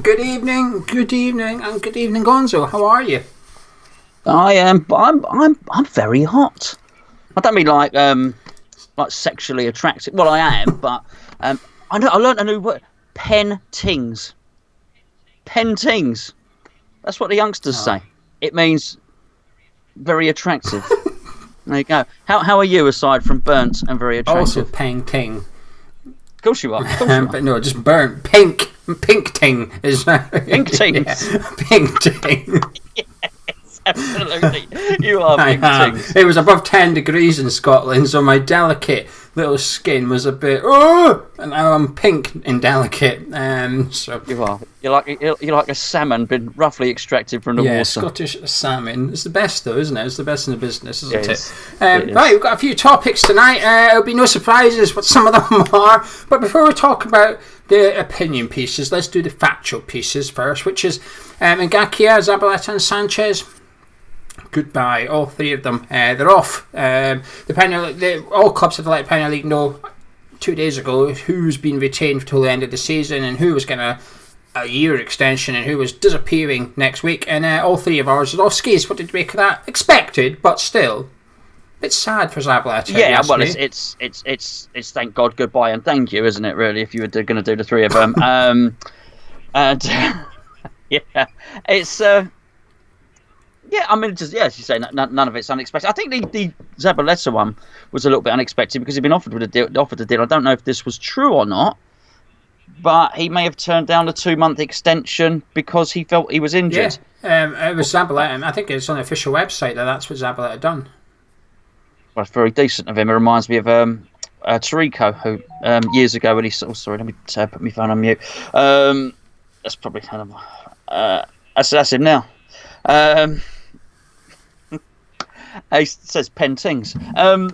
Good evening, and good evening, Gonzo. How are you? I'm very hot. I don't mean like sexually attractive. Well, I am, but I learned a new word. Pentings. Pentings. That's what the youngsters say. It means very attractive. There you go. How are you aside from burnt and very attractive? Also painting. Of course you are. But no, just burnt. Pink ting is pink tings. Yeah. Pink ting. Yes, absolutely. You are pink tings. It was above 10 degrees in Scotland, so my delicate little skin was a bit and now I'm pink and delicate. So you are. You're like a salmon been roughly extracted from the water. Scottish salmon. It's the best though, isn't it? It's the best in the business, isn't it? It is. Right, we've got a few topics tonight. It'll be no surprises what some of them are. But before we talk about the opinion pieces, let's do the factual pieces first, which is Ngakia, Zabaleta and Sanchez. Goodbye, all three of them. They're off. All clubs have let the Premier League know 2 days ago who's been retained till the end of the season and who was going to a year extension and who was disappearing next week. And all three of ours are off skis. What did you make of that? Expected, but still, a bit sad for Zabaleta. Yeah, well, it's thank God, goodbye, and thank you, isn't it? Really, if you were going to do the three of them, and yeah, it's. Yeah, I mean, just as you say, none of it's unexpected. I think the Zabaleta one was a little bit unexpected because he'd been offered a deal. I don't know if this was true or not, but he may have turned down the 2-month extension because he felt he was injured. Yeah, it was Zabaleta. I think it's on the official website that's what Zabaleta had done. Well, it's very decent of him. It reminds me of Tarico, who years ago when he sorry, let me put my phone on mute. That's probably kind of that's him now. He says pentings. Do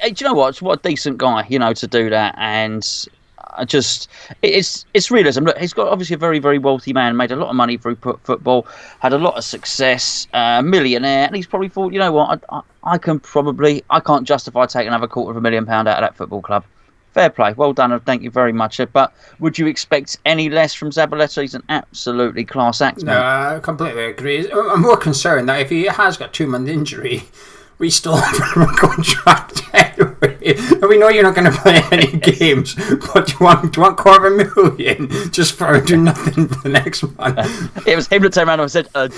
you know what? What a decent guy, to do that, and it's realism. Look, he's got obviously a very, very wealthy man, made a lot of money through football, had a lot of success, millionaire, and he's probably thought, you know what, I can't justify taking another £250,000 out of that football club. Fair play, well done, and thank you very much. But would you expect any less from Zabaleta? He's an absolutely class act, No, I completely agree. I'm more concerned that if he has got a 2-month injury, we still have a contract anyway. And we know you're not going to play any games, but do you want $250,000 just for doing nothing for the next month? It was him that turned around and said, duh.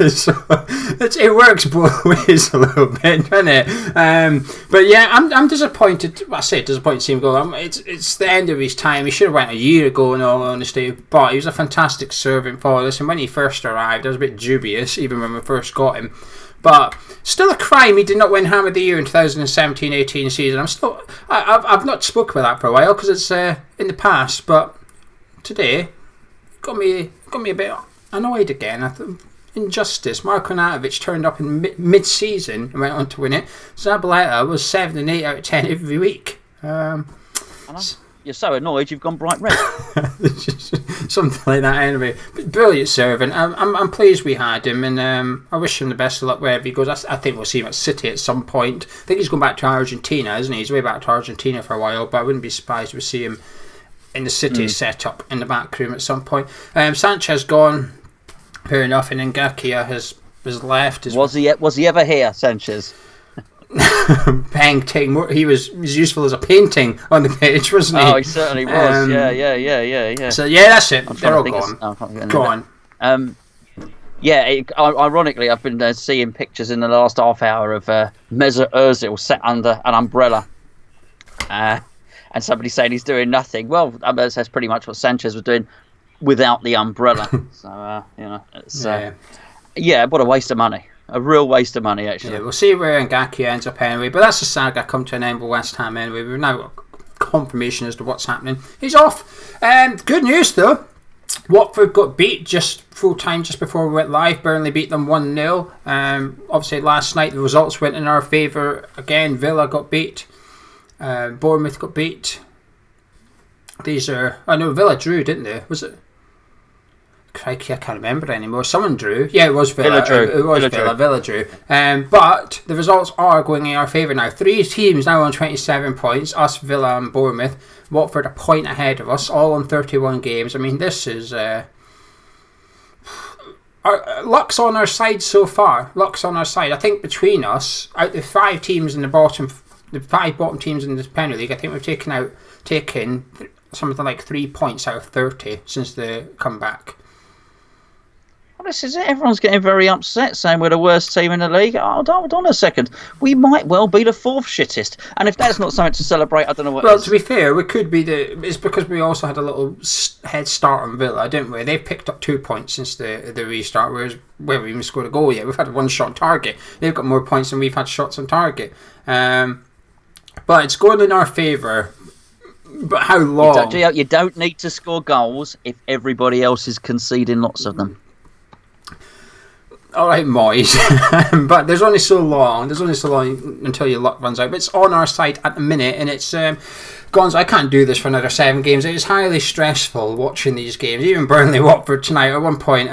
So, it works both ways a little bit, doesn't it? But yeah, I'm disappointed. I say disappointed to see him go. It's the end of his time. He should have went a year ago, in all honesty. But he was a fantastic servant for us. And when he first arrived, I was a bit dubious, even when we first got him. But still a crime he did not win Ham of the Year in 2017-18 season. I've not spoken about that for a while because it's in the past. But today, it got me a bit annoyed again. I thought injustice. Marko Natovic turned up in mid-season and went on to win it. Zabaleta was 7 and 8 out of 10 every week. You're so annoyed you've gone bright red. Something like that anyway. But brilliant servant. I'm pleased we had him, and I wish him the best of luck wherever he goes. I think we'll see him at City at some point. I think he's going back to Argentina, isn't he? He's way back to Argentina for a while, but I wouldn't be surprised if we see him in the City setup in the back room at some point. Sanchez gone, fair enough, and Ngakia has left. Was he ever here, Sanchez? Painting. He was useful as a painting on the pitch, wasn't he? Oh, he certainly was. Yeah. So yeah, that's it. They're all gone. Gone. Ironically, I've been seeing pictures in the last half hour of Mesut Ozil sat under an umbrella, and somebody saying he's doing nothing. Well, that's pretty much what Sanchez was doing without the umbrella. So it's what a waste of money. A real waste of money, actually. Yeah, we'll see where Ngakia ends up anyway. But that's the saga come to an end with West Ham anyway. We've now got confirmation as to what's happening. He's off. Good news, though. Watford got beat just full time just before we went live. Burnley beat them 1-0. Obviously, last night the results went in our favour. Again, Villa got beat. Bournemouth got beat. Villa drew, didn't they? Was it? Crikey, I can't remember anymore. Someone drew. Yeah, it was Villa. Villa drew. It was Villa drew. But the results are going in our favour now. 3 teams now on 27 points. Us, Villa and Bournemouth. Watford a point ahead of us, all on 31 games. I mean, this is... luck's on our side so far. Luck's on our side. I think between us, out the 5 teams in the 5 bottom teams in the Premier League, I think we've taken something like 3 points out of 30 since the comeback. Well, this is it. Everyone's getting very upset, saying we're the worst team in the league. Hold on a second. We might well be the 4th shittest. And if that's not something to celebrate, I don't know what Well, is. to be fair, we could be it's because we also had a little head start on Villa, didn't we? They've picked up 2 points since the restart, whereas we haven't even scored a goal yet. We've had 1 shot on target. They've got more points than we've had shots on target. But it's going in our favour. But how long? You don't need to score goals if everybody else is conceding lots of them. All right, Moyes. But there's only so long. There's only so long until your luck runs out. But it's on our side at the minute, and it's Gonzo, I can't do this for another 7 games. It is highly stressful watching these games. Even Burnley Watford tonight. At one point,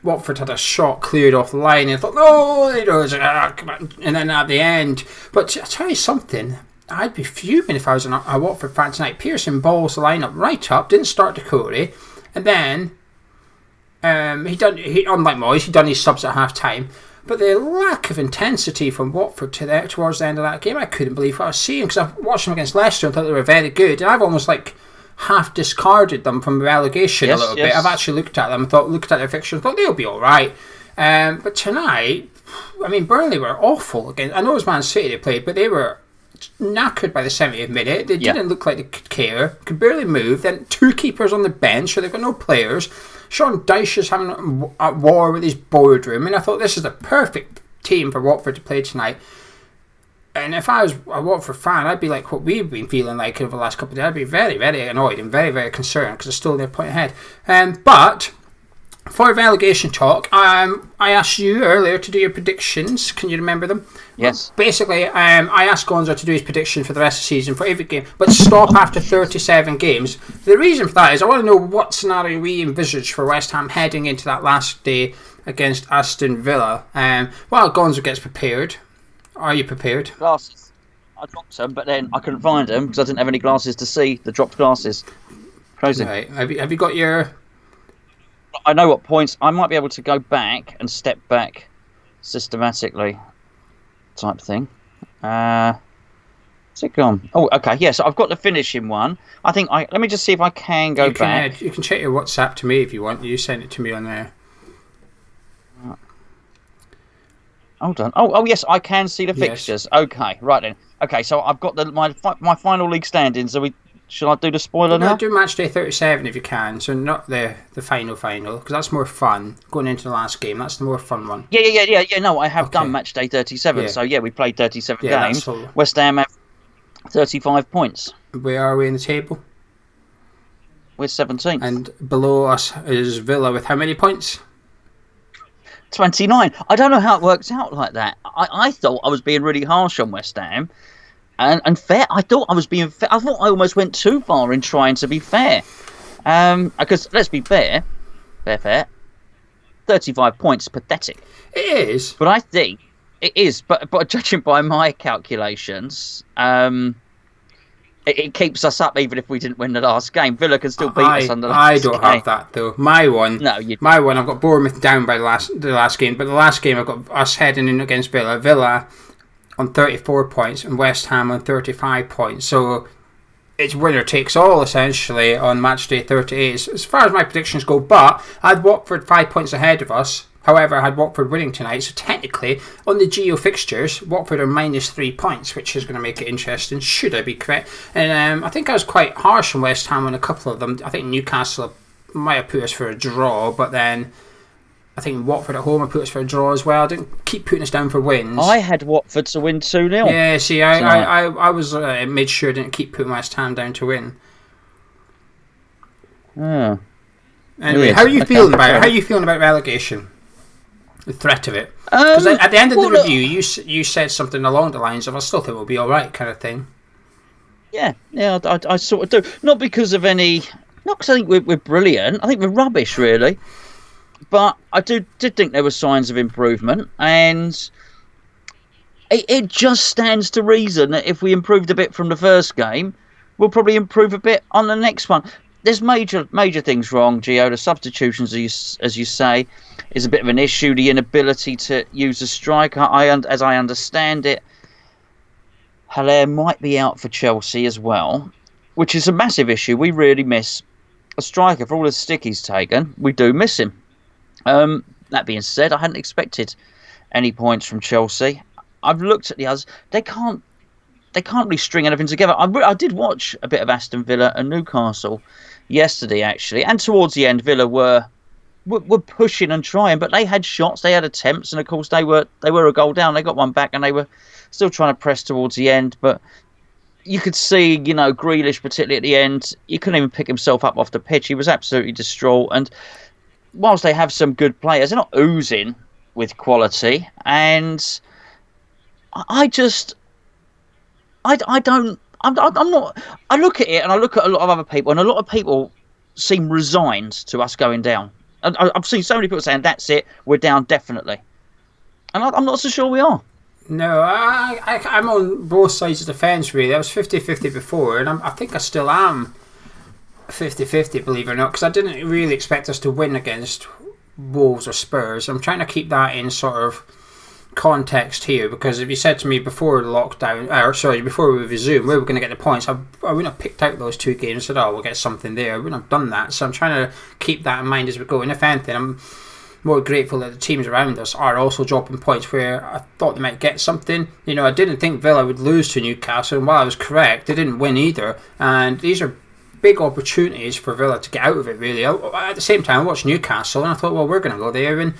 Watford had a shot cleared off the line, and I thought, no, come on. And then at the end, but I tell you something. I'd be fuming if I was a Watford fan tonight. Pearson balls the line up right up, didn't start to Corey, and then unlike Moyes, he done his subs at half time. But the lack of intensity from Watford towards the end of that game, I couldn't believe what I was seeing, because I watched them against Leicester and thought they were very good, and I've almost half discarded them from relegation a little bit. I've actually looked at them, looked at their fixtures, and thought they'll be all right. But tonight, I mean, Burnley were awful again. I know it was Man City they played, but they were knackered by the 70th minute. They didn't look like they could care, could barely move. Then 2 keepers on the bench, so they've got no players. Sean Dyche is having a war with his boardroom, and I thought this is the perfect team for Watford to play tonight. And if I was a Watford fan, I'd be like what we've been feeling like over the last couple of days. I'd be very, very annoyed and very, very concerned because they're still their point ahead. But for relegation talk, I asked you earlier to do your predictions. Can you remember them? Yes. Basically, I asked Gonzo to do his prediction for the rest of the season for every game, but stop after 37 games. The reason for that is I want to know what scenario we envisage for West Ham heading into that last day against Aston Villa. While Gonzo gets prepared, are you prepared? Glasses. I dropped them, but then I couldn't find them because I didn't have any glasses to see the dropped glasses. Crazy. Right. Have you got your... I know what points. I might be able to go back and step back systematically, type thing. Where's it gone? Oh, okay. Yeah, so I've got the finishing one. I think let me just see if I can go back. You can check your WhatsApp to me if you want. You send it to me on there. Hold on. Oh, yes, I can see the fixtures. Yes. Okay, right then. Okay, so I've got my final league standings. Shall I do the spoiler now? Do match day 37 if you can, so not the final, because that's more fun. Going into the last game, that's the more fun one. Yeah. No, I have done match day 37, so we played 37 games. West Ham have 35 points. Where are we in the table? We're 17th. And below us is Villa with how many points? 29. I don't know how it works out like that. I thought I was being really harsh on West Ham. And fair, I thought I was being fair. I thought I almost went too far in trying to be fair. Because let's be fair. 35 points, pathetic. It is. But I think it is. But judging by my calculations, it keeps us up even if we didn't win the last game. Villa can still beat us on the last game. I don't have that though. My one, I've got Bournemouth down by the last game. But the last game I've got us heading in against Villa. Villa on 34 points and West Ham on 35 points. So it's winner takes all essentially on match day 38 as far as my predictions go. But I had Watford 5 points ahead of us. However, I had Watford winning tonight. So technically on the Geo fixtures, Watford are minus 3 points, which is going to make it interesting, should I be correct. And I think I was quite harsh on West Ham on a couple of them. I think Newcastle might have put us for a draw, but then I think Watford at home I put us for a draw as well. I didn't keep putting us down for wins. I had Watford to win 2-0. Yeah, see, I was made sure I didn't keep putting West Ham down to win. Oh. Anyway, how are you feeling about it? How are you feeling about relegation? The threat of it? Because at the end of the review, you said something along the lines of, I still think we'll be all right, kind of thing. Yeah, I sort of do. Not because of any Not because I think we're brilliant. I think we're rubbish, really. But I did think there were signs of improvement, and it just stands to reason that if we improved a bit from the first game, we'll probably improve a bit on the next one. There's major things wrong, Gio. The substitutions, as you say, is a bit of an issue. The inability to use a striker, as I understand it, Haller might be out for Chelsea as well, which is a massive issue. We really miss a striker. For all the stick he's taken, we do miss him. That being said, I hadn't expected any points from Chelsea. I've looked at the others. They can't really string anything together. I did watch a bit of Aston Villa and Newcastle yesterday, actually, and towards the end, Villa were pushing and trying, but they had shots, they had attempts, and of course they were a goal down. They got one back, and they were still trying to press towards the end. But you could see, Grealish, particularly at the end, he couldn't even pick himself up off the pitch. He was absolutely distraught. And whilst they have some good players, they're not oozing with quality. And I'm not. I look at it and I look at a lot of other people, and a lot of people seem resigned to us going down. I've seen so many people saying, "That's it, we're down definitely," and I'm not so sure we are. No, I'm on both sides of the fence, really. I was 50-50 before, and I think I still am 50-50, believe it or not, because I didn't really expect us to win against Wolves or Spurs. I'm trying to keep that in sort of context here, because if you said to me before the lockdown, before we resume, where we're going to get the points, I wouldn't have picked out those two games and said, oh, we'll get something there. I wouldn't have done that. So I'm trying to keep that in mind as we go. And if anything, I'm more grateful that the teams around us are also dropping points where I thought they might get something. I didn't think Villa would lose to Newcastle, and while I was correct, they didn't win either. And these are big opportunities for Villa to get out of it, really. At the same time, I watched Newcastle and I thought, well, we're going to go there, and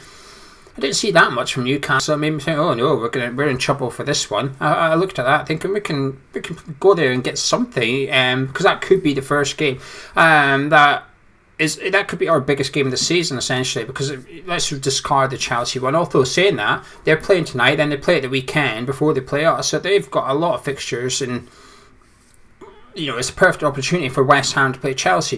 I didn't see that much from Newcastle. It made me think, oh no, we're in trouble for this one. I looked at that thinking we can go there and get something, because that could be the first game. That could be our biggest game of the season, essentially, because let's discard the Chelsea one. Although saying that, they're playing tonight, then they play at the weekend before they play us, so they've got a lot of fixtures, and it's a perfect opportunity for West Ham to play Chelsea.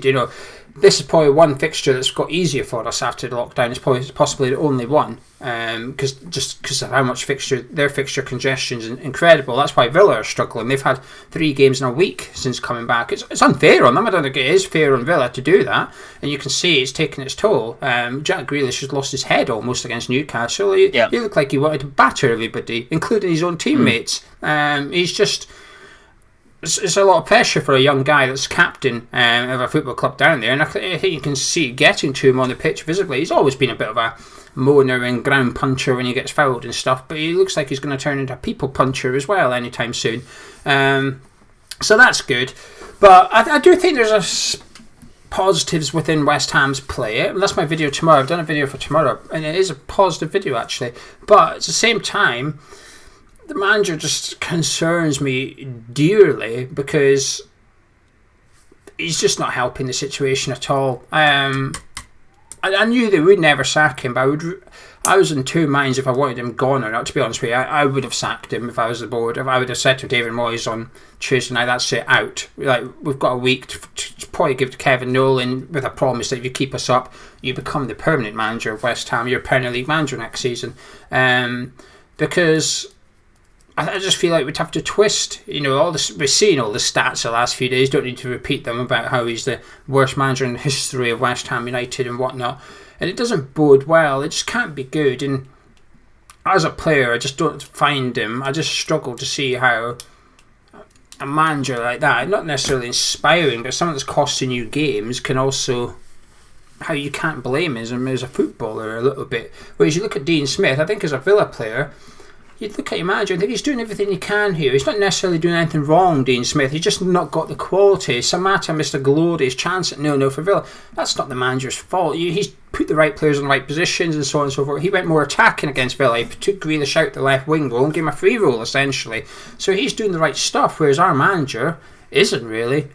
This is probably one fixture that's got easier for us after the lockdown. It's possibly the only one, because of how much their fixture congestion is incredible. That's why Villa are struggling. They've had 3 games in a week since coming back. It's unfair on them. I don't think it is fair on Villa to do that, and you can see it's taking its toll. Jack Grealish has lost his head almost against Newcastle. He looked like he wanted to batter everybody, including his own teammates. He's just... It's a lot of pressure for a young guy that's captain of a football club down there, and I think you can see it getting to him on the pitch visibly. He's always been a bit of a moaner and ground puncher when he gets fouled and stuff, but he looks like he's going to turn into a people puncher as well anytime soon. So that's good. But I do think there's positives within West Ham's play. That's my video tomorrow. I've done a video for tomorrow, and it is a positive video, actually. But at the same time, the manager just concerns me dearly, because he's just not helping the situation at all. I knew they would never sack him, but I was in two minds if I wanted him gone or not, to be honest with you. I would have sacked him if I was the board. If I would have said to David Moyes on Tuesday night, that's it, out. We've got a week to probably give to Kevin Nolan with a promise that if you keep us up, you become the permanent manager of West Ham. You're Premier League manager next season. Because I just feel like we'd have to twist, all this. We've seen all the stats the last few days. Don't need to repeat them about how he's the worst manager in the history of West Ham United and whatnot. And it doesn't bode well. It just can't be good. And as a player, I just don't find him. I just struggle to see how a manager like that, not necessarily inspiring, but someone that's costing you games, can also, how you can't blame him as a footballer a little bit. Whereas you look at Dean Smith, I think as a Villa player, you'd look at your manager and think he's doing everything he can here. He's not necessarily doing anything wrong, Dean Smith. He's just not got the quality. Samatta missed a glorious chance at 0-0 for Villa. That's not the manager's fault. He's put the right players in the right positions and so on and so forth. He went more attacking against Villa. He took Grealish out the left wing role and gave him a free role, essentially. So he's doing the right stuff, whereas our manager isn't really.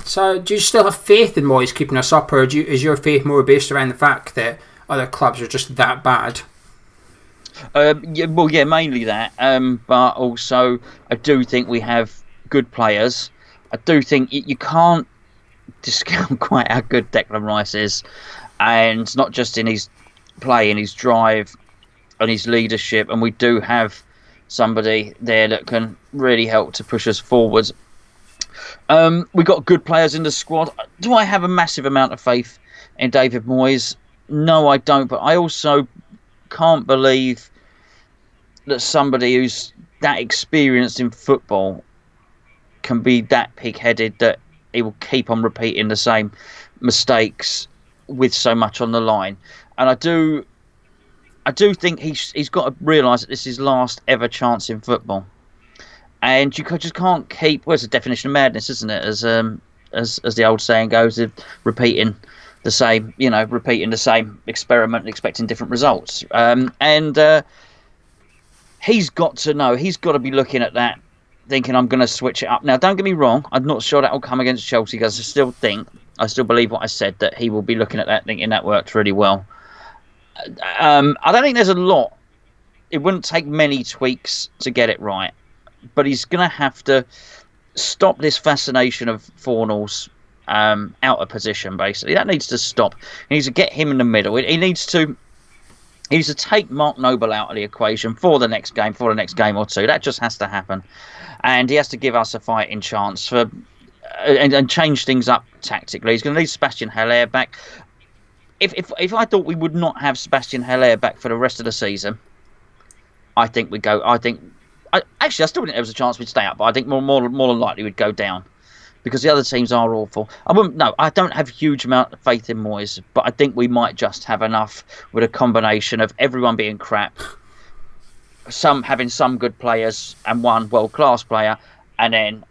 So do you still have faith in Moyes keeping us up, or is your faith more based around the fact that other clubs are just that bad? Mainly that. But also, I do think we have good players. I do think you can't discount quite how good Declan Rice is, and not just in his play, in his drive, and his leadership. And we do have somebody there that can really help to push us forwards. We've got good players in the squad. Do I have a massive amount of faith in David Moyes? No, I don't. But I also can't believe that somebody who's that experienced in football can be that pig-headed that he will keep on repeating the same mistakes with so much on the line. And I do think he's got to realise that this is his last ever chance in football. And you just can't keep. Well, it's a definition of madness, isn't it? As the old saying goes, of repeating the same experiment and expecting different results. He's got to know. He's got to be looking at that, thinking, I'm going to switch it up. Now, don't get me wrong. I'm not sure that will come against Chelsea, because I still believe what I said, that he will be looking at that, thinking that worked really well. I don't think there's a lot. It wouldn't take many tweaks to get it right. But he's going to have to stop this fascination of Fornals out of position, basically. That needs to stop. He needs to get him in the middle. He needs to take Mark Noble out of the equation for the next game or two. That just has to happen. And he has to give us a fighting chance and change things up tactically. He's going to need Sebastian Haller back. If I thought we would not have Sebastian Haller back for the rest of the season, I think we'd go. I still think there was a chance we'd stay up, but I think more than likely we'd go down, because the other teams are awful. I don't have a huge amount of faith in Moyes, but I think we might just have enough with a combination of everyone being crap, having some good players and one world-class player, and then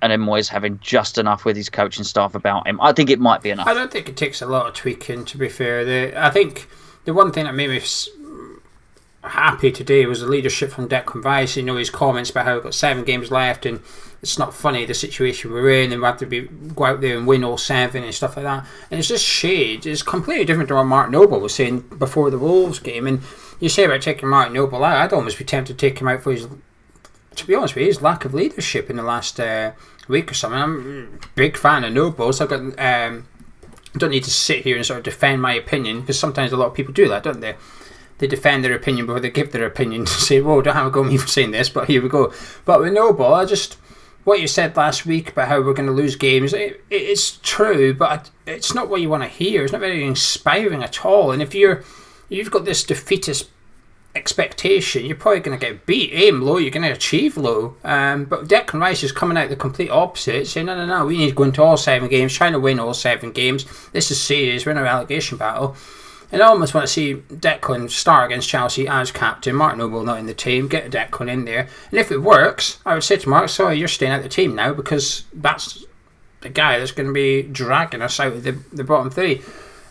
Moyes having just enough with his coaching staff about him. I think it might be enough. I don't think it takes a lot of tweaking, to be fair. I think the one thing that made me happy today was the leadership from Declan Rice. His comments about how we've got 7 games left and it's not funny the situation we're in and we have to go out there and win all 7 and stuff like that. And it's just shades. It's completely different to what Mark Noble was saying before the Wolves game. And you say about taking Mark Noble out, I'd almost be tempted to take him out for his, to be honest with you, his lack of leadership in the last week or something. I'm a big fan of Noble, so I don't need to sit here and sort of defend my opinion, because sometimes a lot of people do that, don't they? They defend their opinion before they give their opinion, to say, whoa, don't have a go at me for saying this, but here we go. But with Noble, what you said last week about how we're going to lose games, it's true, but it's not what you want to hear. It's not very inspiring at all. And if you've got this defeatist expectation, you're probably going to get beat. Aim low, you're going to achieve low. But Declan Rice is coming out the complete opposite, saying, no, we need to go into all 7 games, trying to win all 7 games. This is serious, we're in a relegation battle. And I almost want to see Declan start against Chelsea as captain, Mark Noble not in the team, get Declan in there. And if it works, I would say to Mark, sorry, you're staying out of the team now, because that's the guy that's going to be dragging us out of the bottom 3.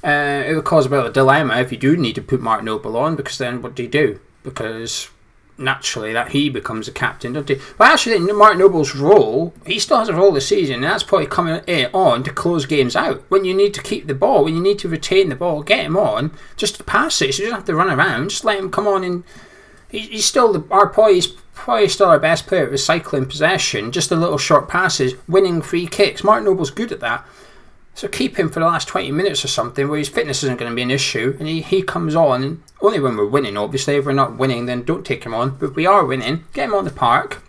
It would cause a bit of a dilemma if you do need to put Mark Noble on, because then what do you do? Because naturally that he becomes a captain, don't he? Well, actually, Mark Noble's role, he still has a role this season, and that's probably coming on to close games out. When you need to keep the ball, when you need to retain the ball, get him on, just pass it, so you don't have to run around, just let him come on. And he's still he's probably still our best player at recycling possession, just the little short passes, winning free kicks. Mark Noble's good at that. So keep him for the last 20 minutes or something, where his fitness isn't going to be an issue, and he comes on, and only when we're winning, obviously. If we're not winning, then don't take him on. But if we are winning, get him on the park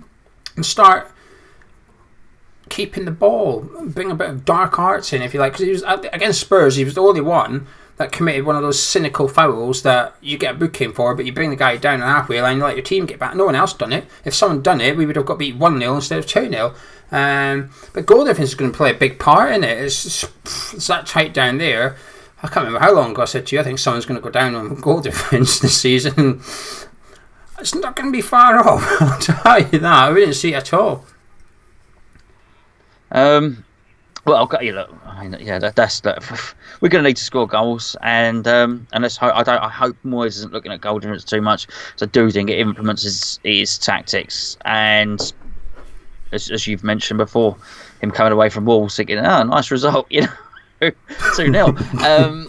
and start keeping the ball. Bring a bit of dark arts in, if you like. Because he was against Spurs, he was the only one that committed one of those cynical fouls that you get a booking for, but you bring the guy down the halfway line, you let your team get back. No one else done it. If someone done it, we would have got beat 1-0 instead of 2-0. But goal difference is going to play a big part in it. It's that tight down there. I can't remember how long ago I said to you, I think someone's going to go down on goal difference this season. It's not going to be far off, I'll tell you that. I didn't see it at all. Well, I've got you. Look, that's we're going to need to score goals, and let's hope. I hope Moyes isn't looking at goal difference too much. So I do think it implements his tactics, and as you've mentioned before, him coming away from Wolves thinking, nice result, 2-0.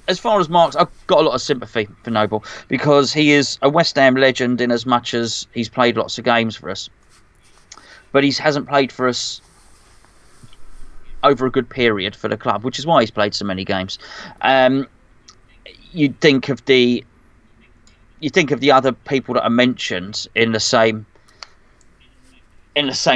As far as Marks, I've got a lot of sympathy for Noble, because he is a West Ham legend in as much as he's played lots of games for us, but he hasn't played for us over a good period for the club, which is why he's played so many games. You think of the other people that are mentioned in the same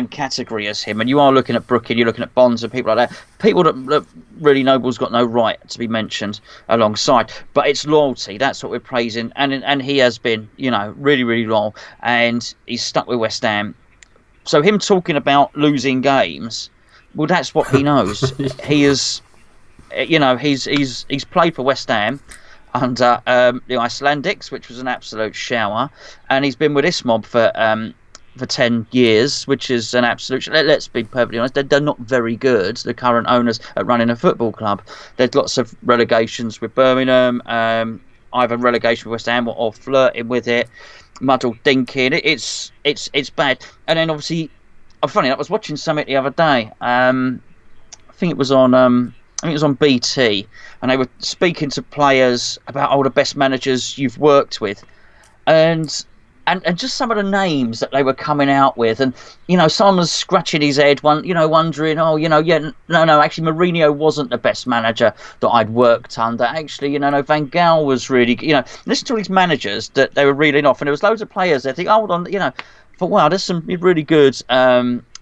category as him, and you are looking at Brooking, you're looking at Bonds and people like that, people that really Noble's got no right to be mentioned alongside. But it's loyalty, that's what we're praising, and he has been, really, really loyal, and he's stuck with West Ham. So him talking about losing games, well, that's what he knows. He is, he's played for West Ham under the Icelandics, which was an absolute shower, and he's been with this mob for 10 years, which is an absolute... Let's be perfectly honest, they're not very good, the current owners, at running a football club. There's lots of relegations with Birmingham, either relegation with West Ham or flirting with it, muddled thinking. It's bad. And then obviously, funny, I was watching something the other day. I think it was on BT, and they were speaking to players about the best managers you've worked with, and just some of the names that they were coming out with, and someone was scratching his head, wondering, actually Mourinho wasn't the best manager that I'd worked under. Actually, Van Gaal was really, listen to all these managers that they were reeling off, and there was loads of players there. Think, hold on, thought, wow, there's some really good,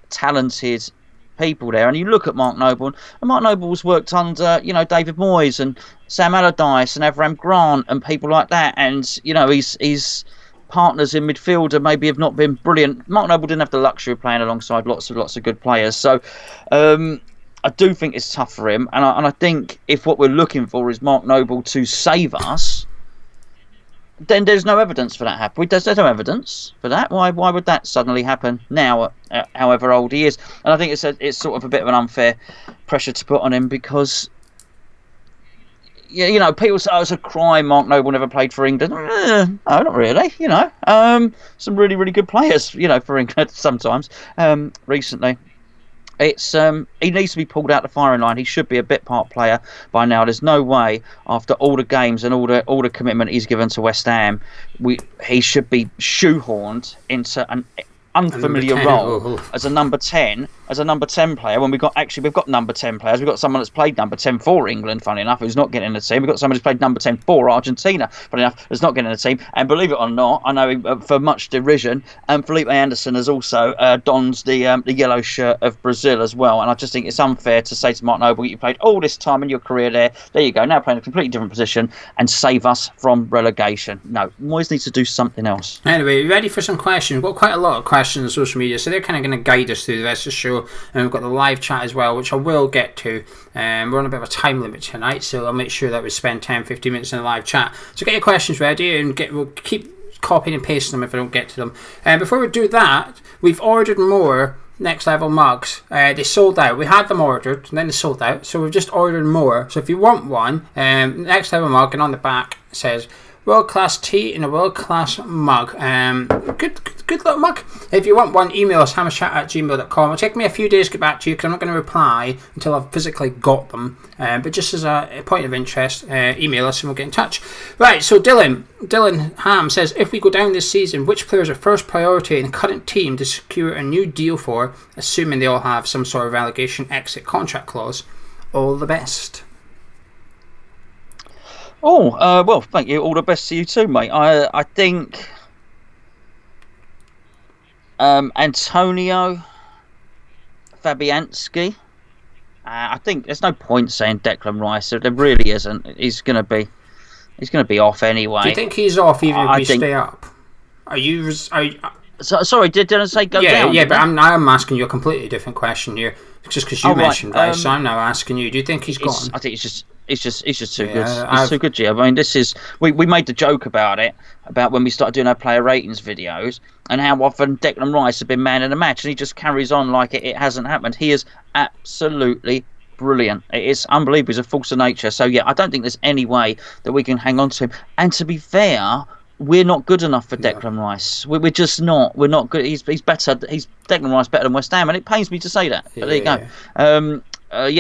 talented people there. And you look at Mark Noble, and Mark Noble's worked under, David Moyes and Sam Allardyce and Avram Grant and people like that, and he's partners in midfield and maybe have not been brilliant. Mark Noble didn't have the luxury of playing alongside lots of good players. So I do think it's tough for him, and I think if what we're looking for is Mark Noble to save us, then there's no evidence for that happening. There's no evidence for that. Why would that suddenly happen now, however old he is? And I think it's sort of a bit of an unfair pressure to put on him, because people say, it's a crime Mark Noble never played for England. No, not really. Some really, really good players, for England sometimes. Recently, it's he needs to be pulled out the firing line. He should be a bit part player by now. There's no way, after all the games and all the commitment he's given to West Ham, he should be shoehorned into an unfamiliar role as a number 10 player, when we've got number 10 players. We've got someone that's played number 10 for England, funny enough, who's not getting in the team. We've got someone who's played number 10 for Argentina, funny enough, who's not getting in the team. And believe it or not, I know for much derision, Felipe Anderson has also dons the yellow shirt of Brazil as well. And I just think it's unfair to say to Mark Noble, you played all this time in your career there you go, now playing a completely different position and save us from relegation. No, Moyes needs to do something else. Anyway, ready for some questions? We've got quite a lot of questions on social media, so they're kind of going to guide us through the rest of the show. And we've got the live chat as well, which I will get to. We're on a bit of a time limit tonight, so I'll make sure that we spend 10-15 minutes in the live chat. So get your questions ready, and we'll keep copying and pasting them if I don't get to them. Before we do that, we've ordered more Next Level mugs. They sold out. We had them ordered, and then they sold out, so we've just ordered more. So if you want one, Next Level mug, and on the back it says world-class tea in a world-class mug. Good little mug. If you want one, email us, hammerchat@gmail.com. It'll take me a few days to get back to you, because I'm not going to reply until I've physically got them. But just as a point of interest, email us and we'll get in touch. Right, so Dylan Ham says, if we go down this season, which players are first priority in the current team to secure a new deal for, assuming they all have some sort of relegation exit contract clause? All the best. Well, thank you. All the best to you too, mate. I think Antonio Fabianski. I think there's no point saying Declan Rice. There really isn't. He's going to be off anyway. Do you think he's off even if we stay up? Sorry, did I say go down? Yeah, but I'm asking you a completely different question here, just because you mentioned Rice. So I'm now asking you. Do you think he's gone? I think it's just too good. It's too good, Gio. I mean, this is we made the joke about when we started doing our player ratings videos, and how often Declan Rice has been man in the match, and he just carries on like it hasn't happened. He is absolutely brilliant. It is unbelievable. He's a force of nature. So yeah, I don't think there's any way that we can hang on to him. And to be fair, we're not good enough for Declan Rice. We're just not. We're not good. He's better. Declan Rice better than West Ham, and it pains me to say that. But there you go.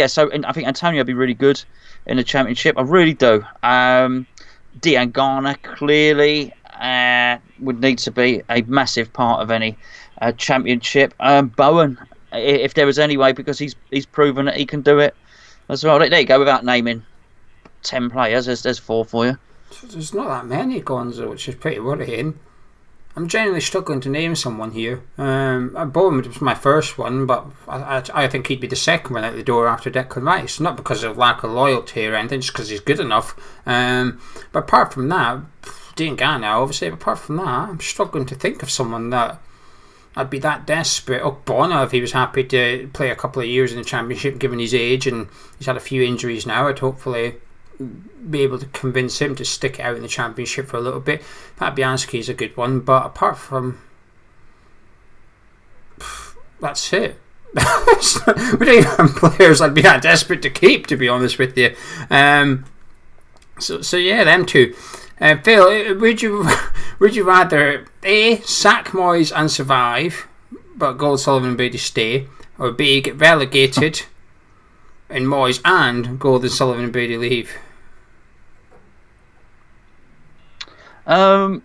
So I think Antonio would be really good in the Championship. I really do. Diangana clearly would need to be a massive part of any Championship. Bowen if there was any way, because he's proven that he can do it as well. There you go. Without naming 10 players, there's 4 for you. There's not that many, Gonzo, which is pretty worrying. I'm genuinely struggling to name someone here. Bowman was my first one, but I think he'd be the second one out the door after Declan Rice. Not because of lack of loyalty or anything, just because he's good enough. But apart from that, Dean Garner, obviously, but apart from that, I'm struggling to think of someone that I'd be that desperate. Bonner, if he was happy to play a couple of years in the Championship, given his age, and he's had a few injuries now, I'd hopefully be able to convince him to stick it out in the Championship for a little bit. Fabianski's a good one, but apart from that's it. We don't even have players I'd be that desperate to keep, to be honest with you. So yeah, them two. Phil, would you rather A, sack Moyes and survive, but Gold, Sullivan and Brady stay, or B, get relegated and Moyes and Gold and Sullivan and Brady leave? If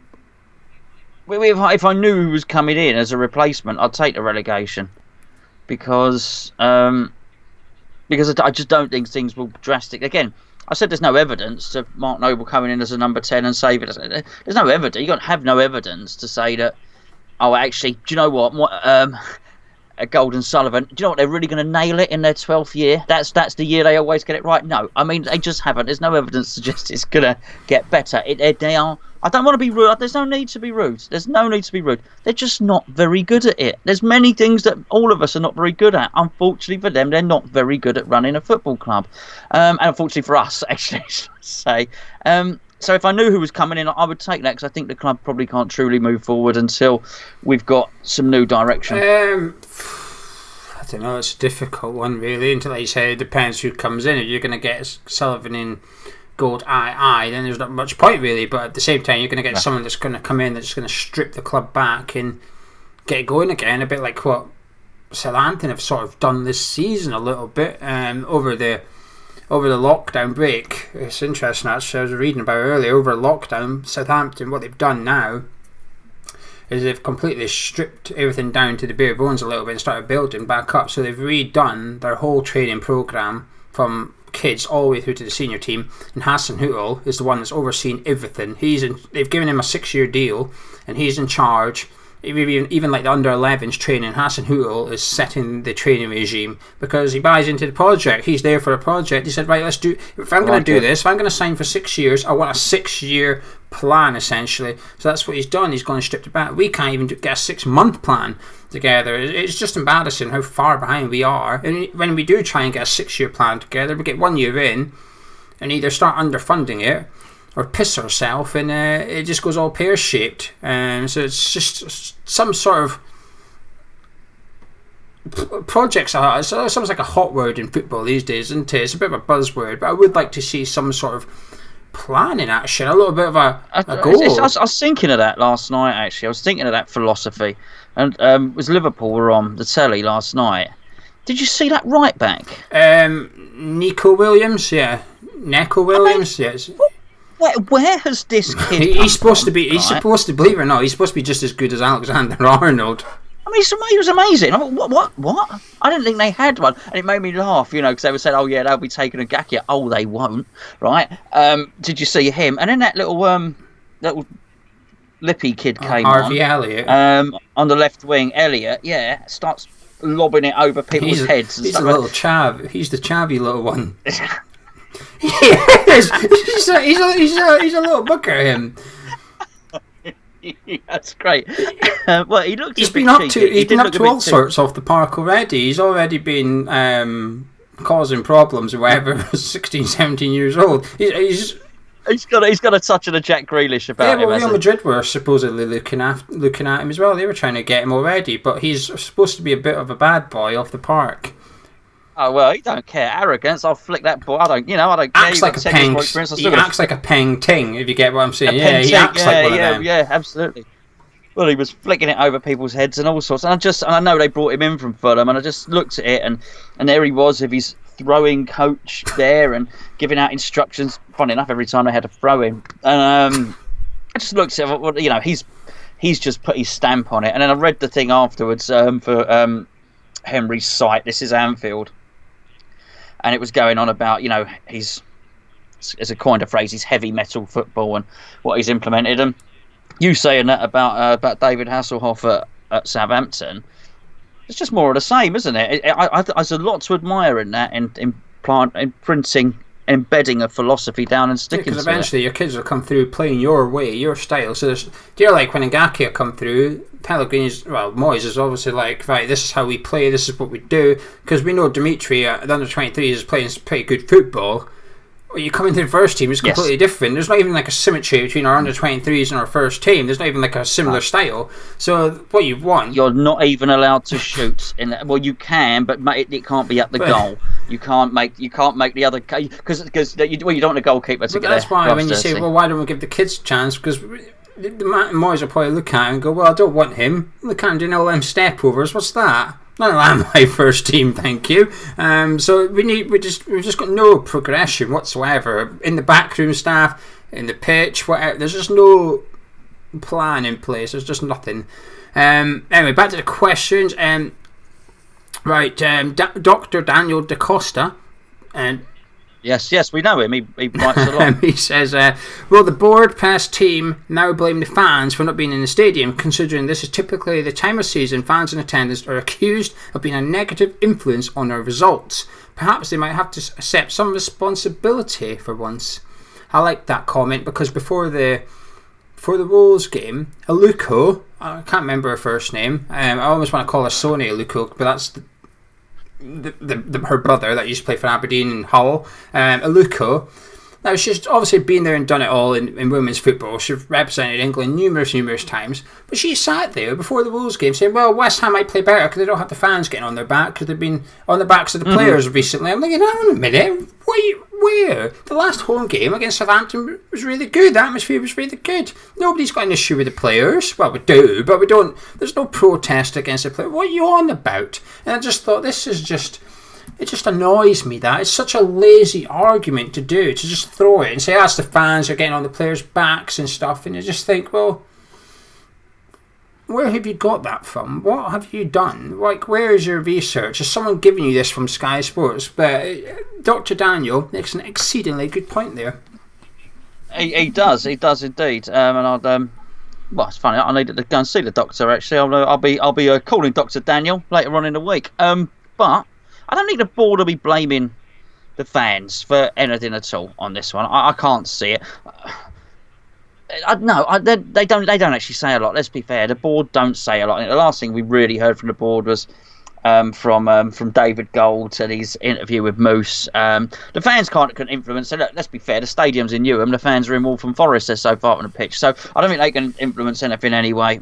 I knew who was coming in as a replacement, I'd take the relegation, because I just don't think things will drastic. Again, I said there's no evidence of Mark Noble coming in as a number 10 and saving it. There's no evidence. You got to have no evidence to say that. Oh, actually, do you know what? Gold and Sullivan, do you know what? They're really going to nail it in their 12th year. That's the year they always get it right. No, I mean, they just haven't. There's no evidence to suggest it's going to get better. They are. I don't want to be rude. There's no need to be rude. They're just not very good at it. There's many things that all of us are not very good at. Unfortunately for them, they're not very good at running a football club. And unfortunately for us, actually, I should say. So if I knew who was coming in, I would take that, because I think the club probably can't truly move forward until we've got some new direction. I don't know. It's a difficult one, really. Until, like you say, it depends who comes in. If you're going to get Sullivan in Gold, then there's not much point, really. But at the same time, you're going to get someone that's going to come in that's going to strip the club back and get it going again. A bit like what Southampton have sort of done this season a little bit over the lockdown break. It's interesting, actually. I was reading about earlier, over lockdown, Southampton, what they've done now is they've completely stripped everything down to the bare bones a little bit and started building back up. So they've redone their whole training programme from kids all the way through to the senior team, and Hassan Hootel is the one that's overseeing everything. They've given him a 6-year deal, and he's in charge. Even like the under-11s training, Hassan Hootel is setting the training regime, because he buys into the project. He's there for a project. He said, right, let's do. If I'm going to do this, if I'm going to sign for 6 years, I want a 6-year plan, essentially. So that's what he's done. He's gone and stripped it back. We can't even get a 6-month plan together. It's just embarrassing how far behind we are. And when we do try and get a 6-year plan together, we get 1 year in and either start underfunding it or piss ourselves, and it just goes all pear-shaped. So it's just some sort of projects. It's almost like a hot word in football these days, isn't it? It's a bit of a buzzword, but I would like to see some sort of plan in action, a little bit of a goal. I was thinking of that last night, actually. I was thinking of that philosophy. And it was Liverpool were on the telly last night. Did you see that right back? Nico Williams, yeah. Neco Williams, yes. Where has this kid? He's supposed to be. He's supposed to, believe it or not, he's supposed to be just as good as Alexander Arnold. I mean, he was amazing. I mean, what? I didn't think they had one, and it made me laugh. Because they were saying, "Oh yeah, they'll be taking a Gakia." Oh, they won't, right? Did you see him? And then that little lippy kid came Harvey Elliott. On the left wing, Elliott, starts lobbing it over people's heads. He's a little chav. He's the chavvy little one. Yes, he's a little booker, him. That's great. Well, he looks. He's been up to all sorts off the park already. He's already been causing problems or whatever. 16, 17 years old. He's got a touch of the Jack Grealish about him. Yeah, well, Real Madrid were supposedly looking at him as well. They were trying to get him already, but he's supposed to be a bit of a bad boy off the park. Oh well, he don't care. Arrogance. I'll flick that ball. I don't care. Acts like a peng. He acts like a peng ting. If you get what I'm saying. Yeah, he acts like one of them. Yeah, absolutely. Well, he was flicking it over people's heads and all sorts. And I know they brought him in from Fulham, and I just looked at it, and there he was with his throwing coach there and giving out instructions. Funny enough, every time they had a throw in, and I just looked at it. He's just put his stamp on it. And then I read the thing afterwards for Henry's site. This is Anfield, and it was going on about he's, as a coined a phrase, he's heavy metal football and what he's implemented. And you saying that about David Hasselhoff at Southampton, it's just more of the same, isn't it? There's a lot to admire in that, in imprinting, embedding a philosophy down and sticking to it. Because eventually your kids will come through playing your way, your style. So like when Ngaki come through, Pellegrini's, Moyes is obviously like, right, this is how we play, this is what we do. Because we know Dimitri at the under-23 is playing pretty good football. You come into the first team, it's completely different. There's not even like a symmetry between our under-23s and our first team. There's not even like a similar style. So what you want... You're not even allowed to shoot. Well, you can, but it can't be at the goal. You can't make the other... Because you don't want a goalkeeper to get that's why when you say, well, why don't we give the kids a chance? Because the Moyes will probably look at it and go, well, I don't want him. Look at him doing all them step-overs. What's that? None of that my first team, thank you. So we've just got no progression whatsoever in the backroom staff, in the pitch, whatever. There's just no plan in place. There's just nothing. Anyway, back to the questions. Dr. Daniel DaCosta, and Yes, we know him. He writes a lot. he says, will the board past team now blame the fans for not being in the stadium, considering this is typically the time of season fans in attendance are accused of being a negative influence on our results? Perhaps they might have to accept some responsibility for once. I like that comment because before the Wolves game, Aluko, I can't remember her first name, I almost want to call her Sonia Aluko, but that's her brother that used to play for Aberdeen and Hull, Aluko. Now she's obviously been there and done it all in women's football. She's represented England numerous times, but she sat there before the Wolves game saying, well, West Ham might play better because they don't have the fans getting on their back because they've been on the backs of the players recently. I'm thinking, hang on a minute, where? The last home game against Southampton was really good. The atmosphere was really good. Nobody's got an issue with the players. Well, we do, but we don't. There's no protest against the players. What are you on about? And I just thought, this is just... It just annoys me that it's such a lazy argument to do, to just throw it and say, that's the fans are getting on the players' backs and stuff. And you just think, well, where have you got that from? What have you done? Like, where is your research? Is someone giving you this from Sky Sports? But Dr. Daniel makes an exceedingly good point there. He does indeed. And I'd well, it's funny. I needed to go and see the doctor. Actually, I'll be calling Dr. Daniel later on in the week. But I don't think the board will be blaming the fans for anything at all on this one. I can't see it. They don't actually say a lot. Let's be fair. The board don't say a lot. The last thing we really heard from the board was from David Gold and his interview with Moose. The fans can't influence. So look, let's be fair. The stadium's in Newham. The fans are in Waltham Forest. They're so far on the pitch. So I don't think they can influence anything anyway.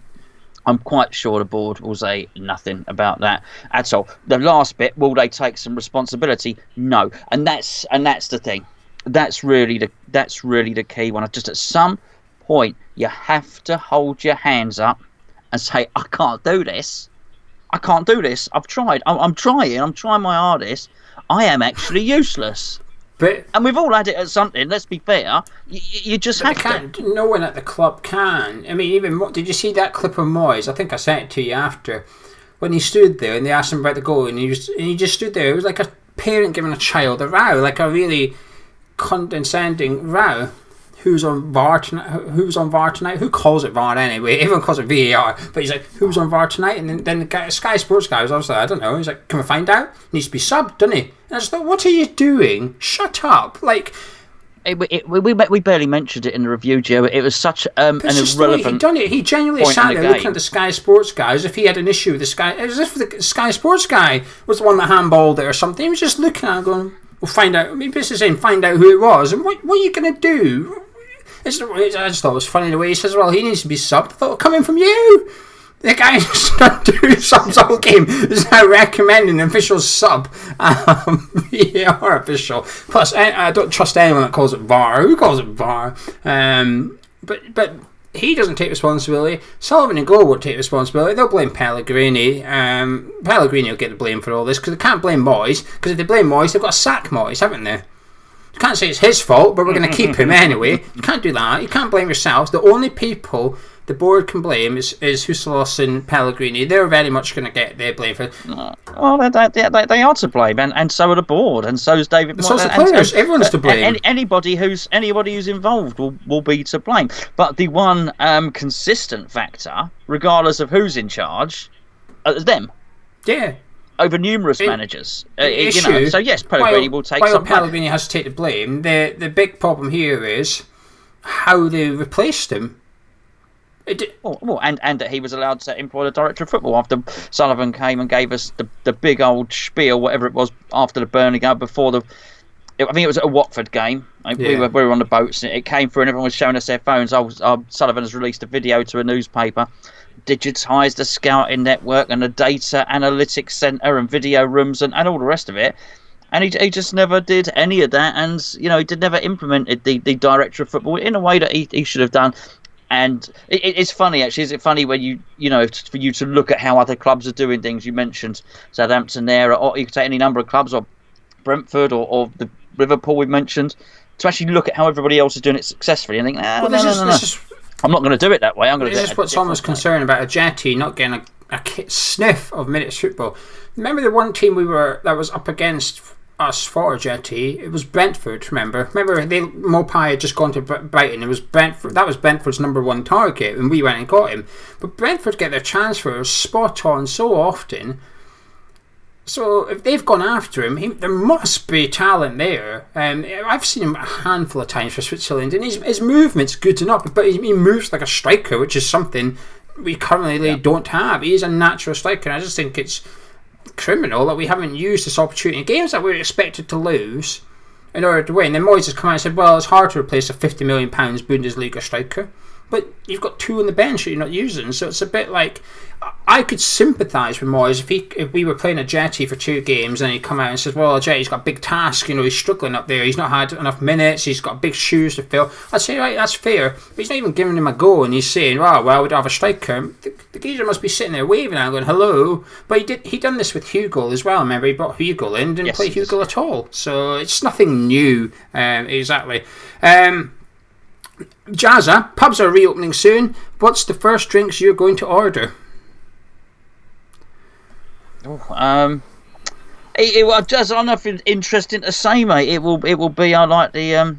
I'm quite sure the board will say nothing about that at all. The last bit, will they take some responsibility? No, and that's the thing. That's really the key one. Just at some point, you have to hold your hands up and say, I can't do this. I've tried. I'm trying my hardest. I am actually useless. And we've all had it at something. Let's be fair. You just have to. No one at the club can. I mean, even did you see that clip of Moyes? I think I sent it to you after, when he stood there and they asked him about the goal, and he just stood there. It was like a parent giving a child a row, like a really condescending row. Who's on VAR tonight? Who's on VAR tonight? Who calls it VAR anyway? Everyone calls it VAR. But he's like, who's on VAR tonight? And then the Sky Sports guy was obviously, I don't know. He's like, can we find out? Needs to be subbed, doesn't he? And I just thought, what are you doing? Shut up! Like, we barely mentioned it in the review, Joe. It was such an irrelevant. He genuinely sat there looking at the Sky Sports guy as if he had an issue with the Sky. As if the Sky Sports guy was the one that handballed it or something. He was just looking at it going, we'll find out. Maybe this is saying, find out who it was. And what are you going to do? I just thought it was funny the way he says, well, he needs to be subbed. I thought, coming from you. The guy who's done 2 subs all game is now recommending an official sub. VAR official. Plus, I don't trust anyone that calls it VAR. Who calls it VAR? But he doesn't take responsibility. Sullivan and Gold won't take responsibility. They'll blame Pellegrini. Pellegrini will get the blame for all this because they can't blame Moyes. Because if they blame Moyes, they've got to sack Moyes, haven't they? You can't say it's his fault, but we're going to keep him anyway. You can't do that. You can't blame yourselves. The only people the board can blame is Huselos and Pellegrini. They're very much going to get their blame for it. Well, they are to blame, and so are the board, and so is David Moyes. So is the players. Everyone's to blame. Anybody who's involved will be to blame. But the one consistent factor, regardless of who's in charge, is them. Yeah. Over numerous managers. Issue, so yes, Pellegrini will take some blame. While Pellegrini has to take the blame, the big problem here is how they replaced him. And that he was allowed to employ the director of football after Sullivan came and gave us the big old spiel, whatever it was, after the Burnley game, before I think it was at a Watford game. We were on the boats, and it came through, and everyone was showing us their phones. Sullivan has released a video to a newspaper, digitised the scouting network and the data analytics centre and video rooms and all the rest of it. And he just never did any of that, and he never implemented the director of football in a way that he should have done. And it's funny, actually. Is it funny when for you to look at how other clubs are doing things? You mentioned Southampton there, or you could take any number of clubs, or Brentford, or the Liverpool we've mentioned, to actually look at how everybody else is doing it successfully and think, no. I'm not going to do it that way. I'm going to do it. This is what someone's concerned about Ajeti not getting a sniff of minutes football. Remember the one team that was up against us for Ajeti? It was Brentford. Remember, Mopai had just gone to Brighton. It was Brentford. That was Brentford's number one target, and we went and got him. But Brentford get their transfers spot on so often. So if they've gone after him, there must be talent there. I've seen him a handful of times for Switzerland, and his movement's good enough. But he moves like a striker, which is something we currently don't have. He's a natural striker. And I just think it's criminal that we haven't used this opportunity in games that we're expected to lose in order to win. Then Moyes has come out and said, well, it's hard to replace a £50 million Bundesliga striker, but you've got two on the bench that you're not using. So it's a bit like, I could sympathise with Moyes if we were playing Ajeti for 2 games and he'd come out and says, well, Ajeti's got a big task, he's struggling up there, he's not had enough minutes, he's got big shoes to fill. I'd say, right, that's fair, but he's not even giving him a go, and he's saying, well, we'd have a striker. The geezer must be sitting there waving at him going, hello. But he done this with Hugo as well. Remember, he brought Hugo in, didn't play Hugo at all. So it's nothing new, exactly. Jazza, pubs are reopening soon. What's the first drinks you're going to order? Jazz, I'm nothing interesting to say, mate. It will be. I like the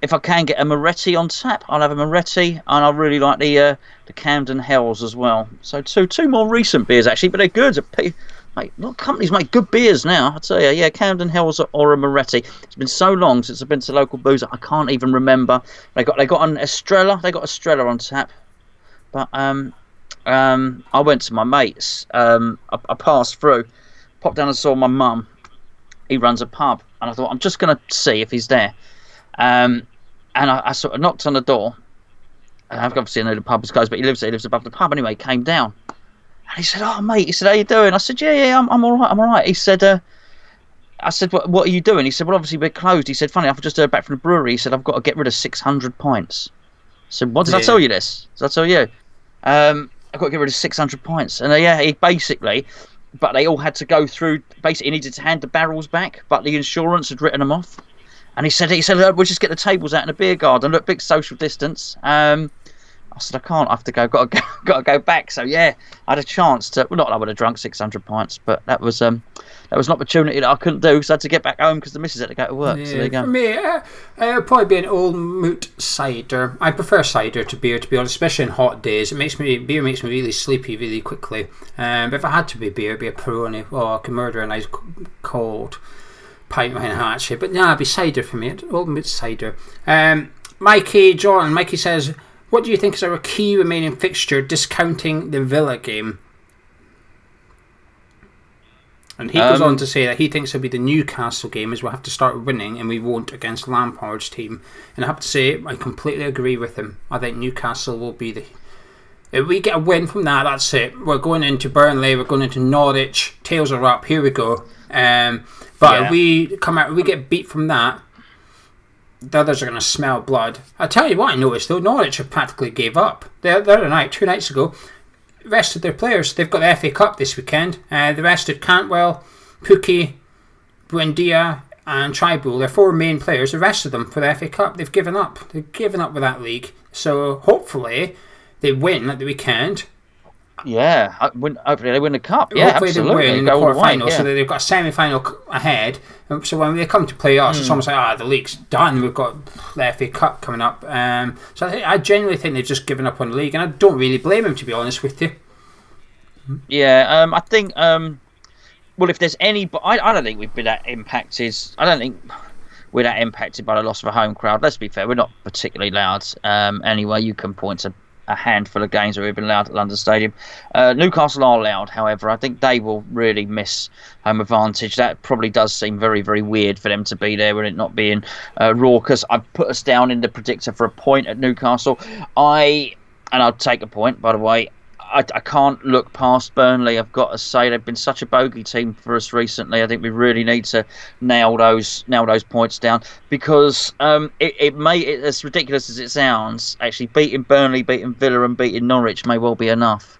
if I can get a Moretti on tap, I'll have a Moretti, and I really like the Camden Hells as well. So two more recent beers actually, but they're good. Mate, lot of companies make good beers now. I tell you, yeah, Camden Hells or a Moretti. It's been so long since I've been to local boozer, I can't even remember. They got an Estrella. They got Estrella on tap, but I went to my mate's. I passed through, popped down and saw my mum. He runs a pub, and I thought I'm just going to see if he's there. And I sort of knocked on the door. Obviously I know the pub is closed, but he lives above the pub anyway. He came down. And he said, "Oh, mate," he said, "how you doing?" I said, "Yeah, I'm all right. He said, I said, what are you doing? He said, "Well, obviously we're closed." He said, "Funny, I've just heard back from the brewery." He said, "I've got to get rid of 600 pints." I said, "What, did I tell you this? Did I tell you? I've got to get rid of 600 pints." And he basically, but they all had to go through, basically he needed to hand the barrels back, but the insurance had written them off. And he said, "We'll just get the tables out in the beer garden. Look, big social distance." I said, "I can't. I have to go. Got to go back." So yeah, I had a chance to. Well, not that I would have drunk 600 pints, but that was an opportunity that I couldn't do because I had to get back home because the missus had to go to work. Yeah, so there you go. For me, it'll probably be an old moot cider. I prefer cider to beer, to be honest, especially in hot days. Beer makes me really sleepy really quickly. But if I had to be beer, it'd be a Peroni. Oh, I could murder a nice cold pint behind a hatchet. But no, it'd be cider for me. Old moot cider. Mikey says, what do you think is our key remaining fixture, discounting the Villa game? And he goes on to say that he thinks it'll be the Newcastle game, as we'll have to start winning, and we won't against Lampard's team. And I have to say, I completely agree with him. I think Newcastle will be the... If we get a win from that, that's it. We're going into Burnley, we're going into Norwich, tails are up, here we go. If we get beat from that, the others are going to smell blood. I'll tell you what I noticed though, Norwich have practically gave up. The other night, 2 nights ago, rested their players. They've got the FA Cup this weekend. They rested Cantwell, Pukki, Buendia, and Tribal, they're 4 main players. The rest of them for the FA Cup, they've given up. They've given up with that league. So hopefully they win at the weekend. Yeah, hopefully they win the cup. Yeah, hopefully absolutely. They win in the quarter-final, so that they've got a semi-final ahead. So when they come to play us, it's almost like, the league's done. We've got the FA Cup coming up. So I genuinely think they've just given up on the league, and I don't really blame them, to be honest with you. Yeah, I think. Well, if there's any, but I don't think we've been that impacted. I don't think we're that impacted by the loss of a home crowd. Let's be fair, we're not particularly loud. Anyway, you can point to a handful of games where we've been loud at London Stadium. Newcastle are loud, however. I think they will really miss home advantage. That probably does seem very, very weird for them to be there with it not being raucous. I've put us down in the predictor for a point at Newcastle. And I'll take a point, by the way. I can't look past Burnley. I've got to say they've been such a bogey team for us recently. I think we really need to nail those points down, because it may, as ridiculous as it sounds, actually beating Burnley, beating Villa, and beating Norwich may well be enough.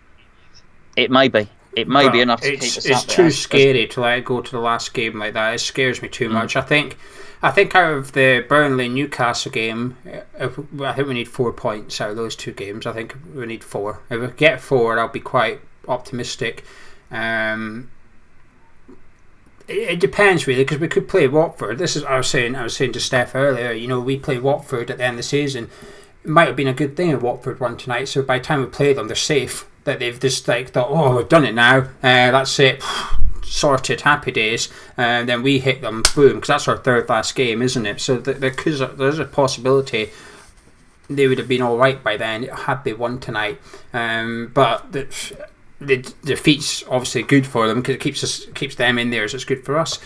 It may be. It may be enough to keep us up. It's too scary to let it go to the last game like that. It scares me too much. I think out of the Burnley Newcastle game, I think we need 4 points out of those 2 games. I think we need 4. If we get 4, I'll be quite optimistic. It depends really, because we could play Watford. I was saying to Steph earlier. We play Watford at the end of the season. It might have been a good thing if Watford won tonight. So by the time we play them, they're safe. That they've just thought, oh, we've done it now. That's it. Sorted, happy days. And then we hit them, boom, because that's our 3rd last game, isn't it? So there's a possibility they would have been all right by then had they won tonight. But the defeat's obviously good for them, because it keeps them in there, so it's good for us.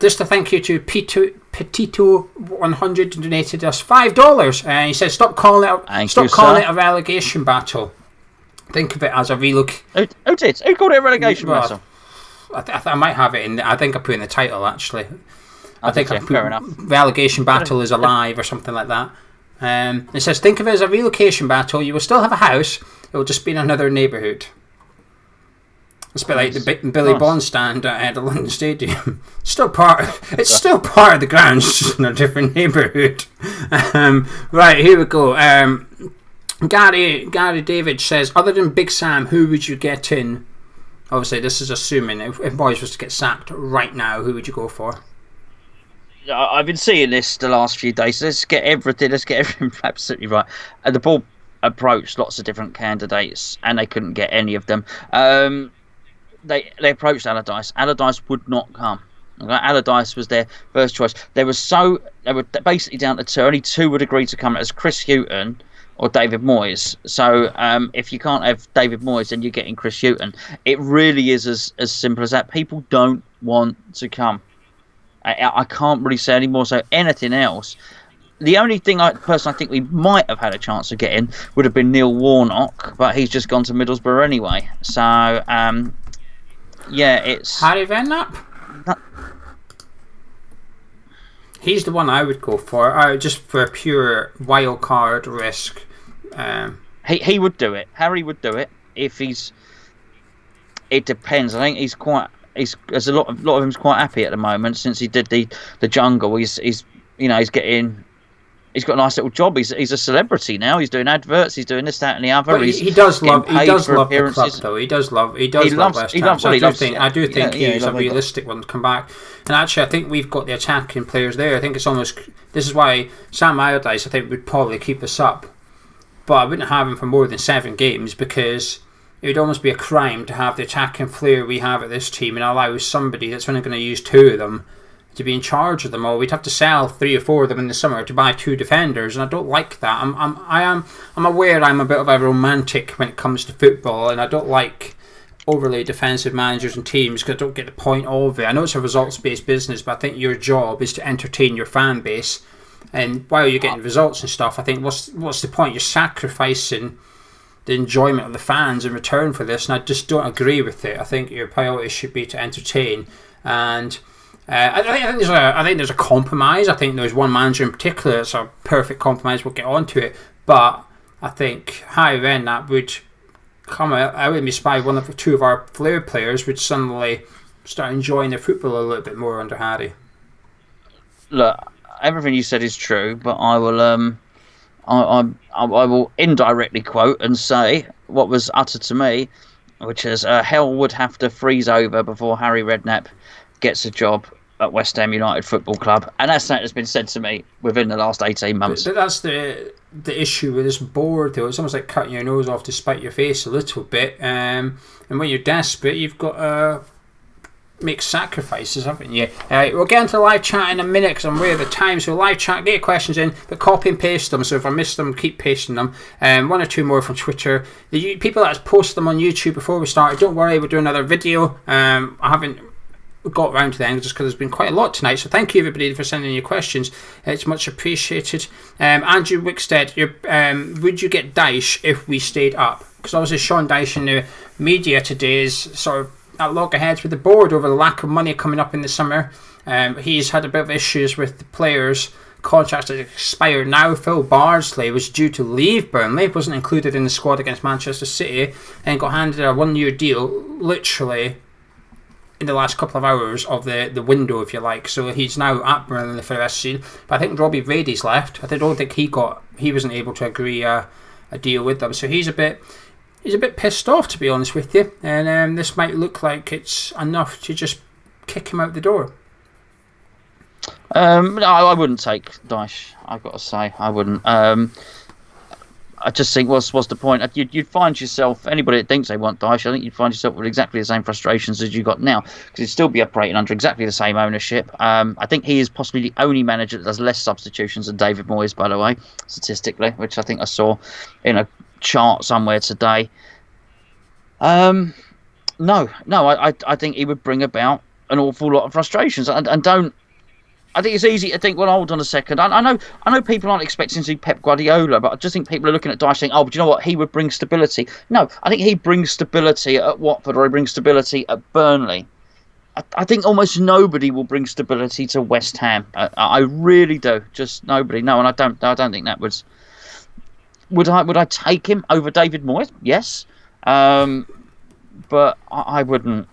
Just a thank you to Petito100, who donated us $5, and he says, stop calling it a relegation battle. Think of it as a relook. Who did? Who called it a relegation battle? I might have it in. I think I put in the title actually. I think fair enough. Relegation battle is alive or something like that. It says, think of it as a relocation battle. You will still have a house. It will just be in another neighbourhood. It's a bit like the Billy Bond stand at the London Stadium. It's still part of the grounds, just in a different neighbourhood. Right, here we go. Gary David says, other than Big Sam, who would you get in? Obviously, this is assuming if Moyes was to get sacked right now, who would you go for? I've been seeing this the last few days. Let's get everything absolutely right. The ball approached lots of different candidates, and they couldn't get any of them. They approached Allardyce. Allardyce would not come. Okay? Allardyce was their first choice. They were basically down to 2. Only 2 would agree to come. As Chris Hughton or David Moyes. So if you can't have David Moyes, then you're getting Chris Hughton. It really is as simple as that. People don't want to come. I can't really say any more. So anything else, the only person I think we might have had a chance of getting would have been Neil Warnock, but he's just gone to Middlesbrough anyway. So it's Harry Redknapp. He's the one I would go for, just for a pure wild card risk. He would do it. Harry would do it if he's. It depends. I think there's a lot of him's quite happy at the moment since he did the jungle. He's got a nice little job. He's a celebrity now. He's doing adverts. He's doing this, that, and the other. He does love the club, though. He does love West Ham. I do think he's a realistic one to come back. And actually, I think we've got the attacking players there. I think it's almost. This is why Sam Allardyce, I think, would probably keep us up. But I wouldn't have him for more than 7 games, because it would almost be a crime to have the attacking flair we have at this team and allow somebody that's only going to use 2 of them to be in charge of them all. We'd have to sell 3 or 4 of them in the summer to buy 2 defenders, and I don't like that. I'm aware I'm a bit of a romantic when it comes to football, and I don't like overly defensive managers and teams because I don't get the point of it. I know it's a results-based business, but I think your job is to entertain your fan base, and while you're getting results and stuff, I think what's the point? You're sacrificing the enjoyment of the fans in return for this, and I just don't agree with it. I think your priority should be to entertain, and I think there's a compromise. I think there's one manager in particular that's a perfect compromise. We'll get onto it, but I think Harry Redknapp would come out. I wouldn't be surprised one of the 2 of our flair players would suddenly start enjoying their football a little bit more under Harry. look, everything you said is true, but I will I will indirectly quote and say what was uttered to me, which is hell would have to freeze over before Harry Redknapp gets a job at West Ham United Football Club, and that's something that's been said to me within the last 18 months. But that's the issue with this board, though. It's almost like cutting your nose off to spite your face a little bit. And when you're desperate, you've got to make sacrifices, haven't you? We'll get into live chat in a minute because I'm aware of the time. So live chat, get your questions in, but copy and paste them. So if I miss them, keep pasting them. One or two more from Twitter. The people that posted them on YouTube before we started, don't worry, we'll do another video. I haven't got around to them just because there's been quite a lot tonight, so thank you everybody for sending your questions. It's much appreciated. Andrew Wickstead, would you get Dyche if we stayed up? Because obviously Sean Dyche in the media today is sort of at loggerheads with the board over the lack of money coming up in the summer. He's had a bit of issues with the players' contracts that expire now. Phil Bardsley was due to leave Burnley, wasn't included in the squad against Manchester City, and got handed a 1-year deal literally in the last couple of hours of the window, if you like. So he's now at Burnley for the rest of the season. But I think Robbie Brady's left. I don't think he wasn't able to agree a deal with them. So he's a bit pissed off, to be honest with you. And this might look like it's enough to just kick him out the door. No, I wouldn't take Dyche. I've got to say, I wouldn't. I just think, what's the point? You'd find yourself, anybody that thinks they want Dyche, I think you'd find yourself with exactly the same frustrations as you got now, because you'd still be operating under exactly the same ownership. I think he is possibly the only manager that does less substitutions than David Moyes, by the way, statistically, which I think I saw in a chart somewhere today. No, I think he would bring about an awful lot of frustrations, and don't. I think it's easy to think, well, hold on a second. I know people aren't expecting to see Pep Guardiola, but I just think people are looking at Dyche saying, oh, but you know what? He would bring stability. No, I think he brings stability at Watford, or he brings stability at Burnley. I think almost nobody will bring stability to West Ham. I really do. Just nobody. No, and I don't think that was. Would I take him over David Moyes? Yes. But I wouldn't.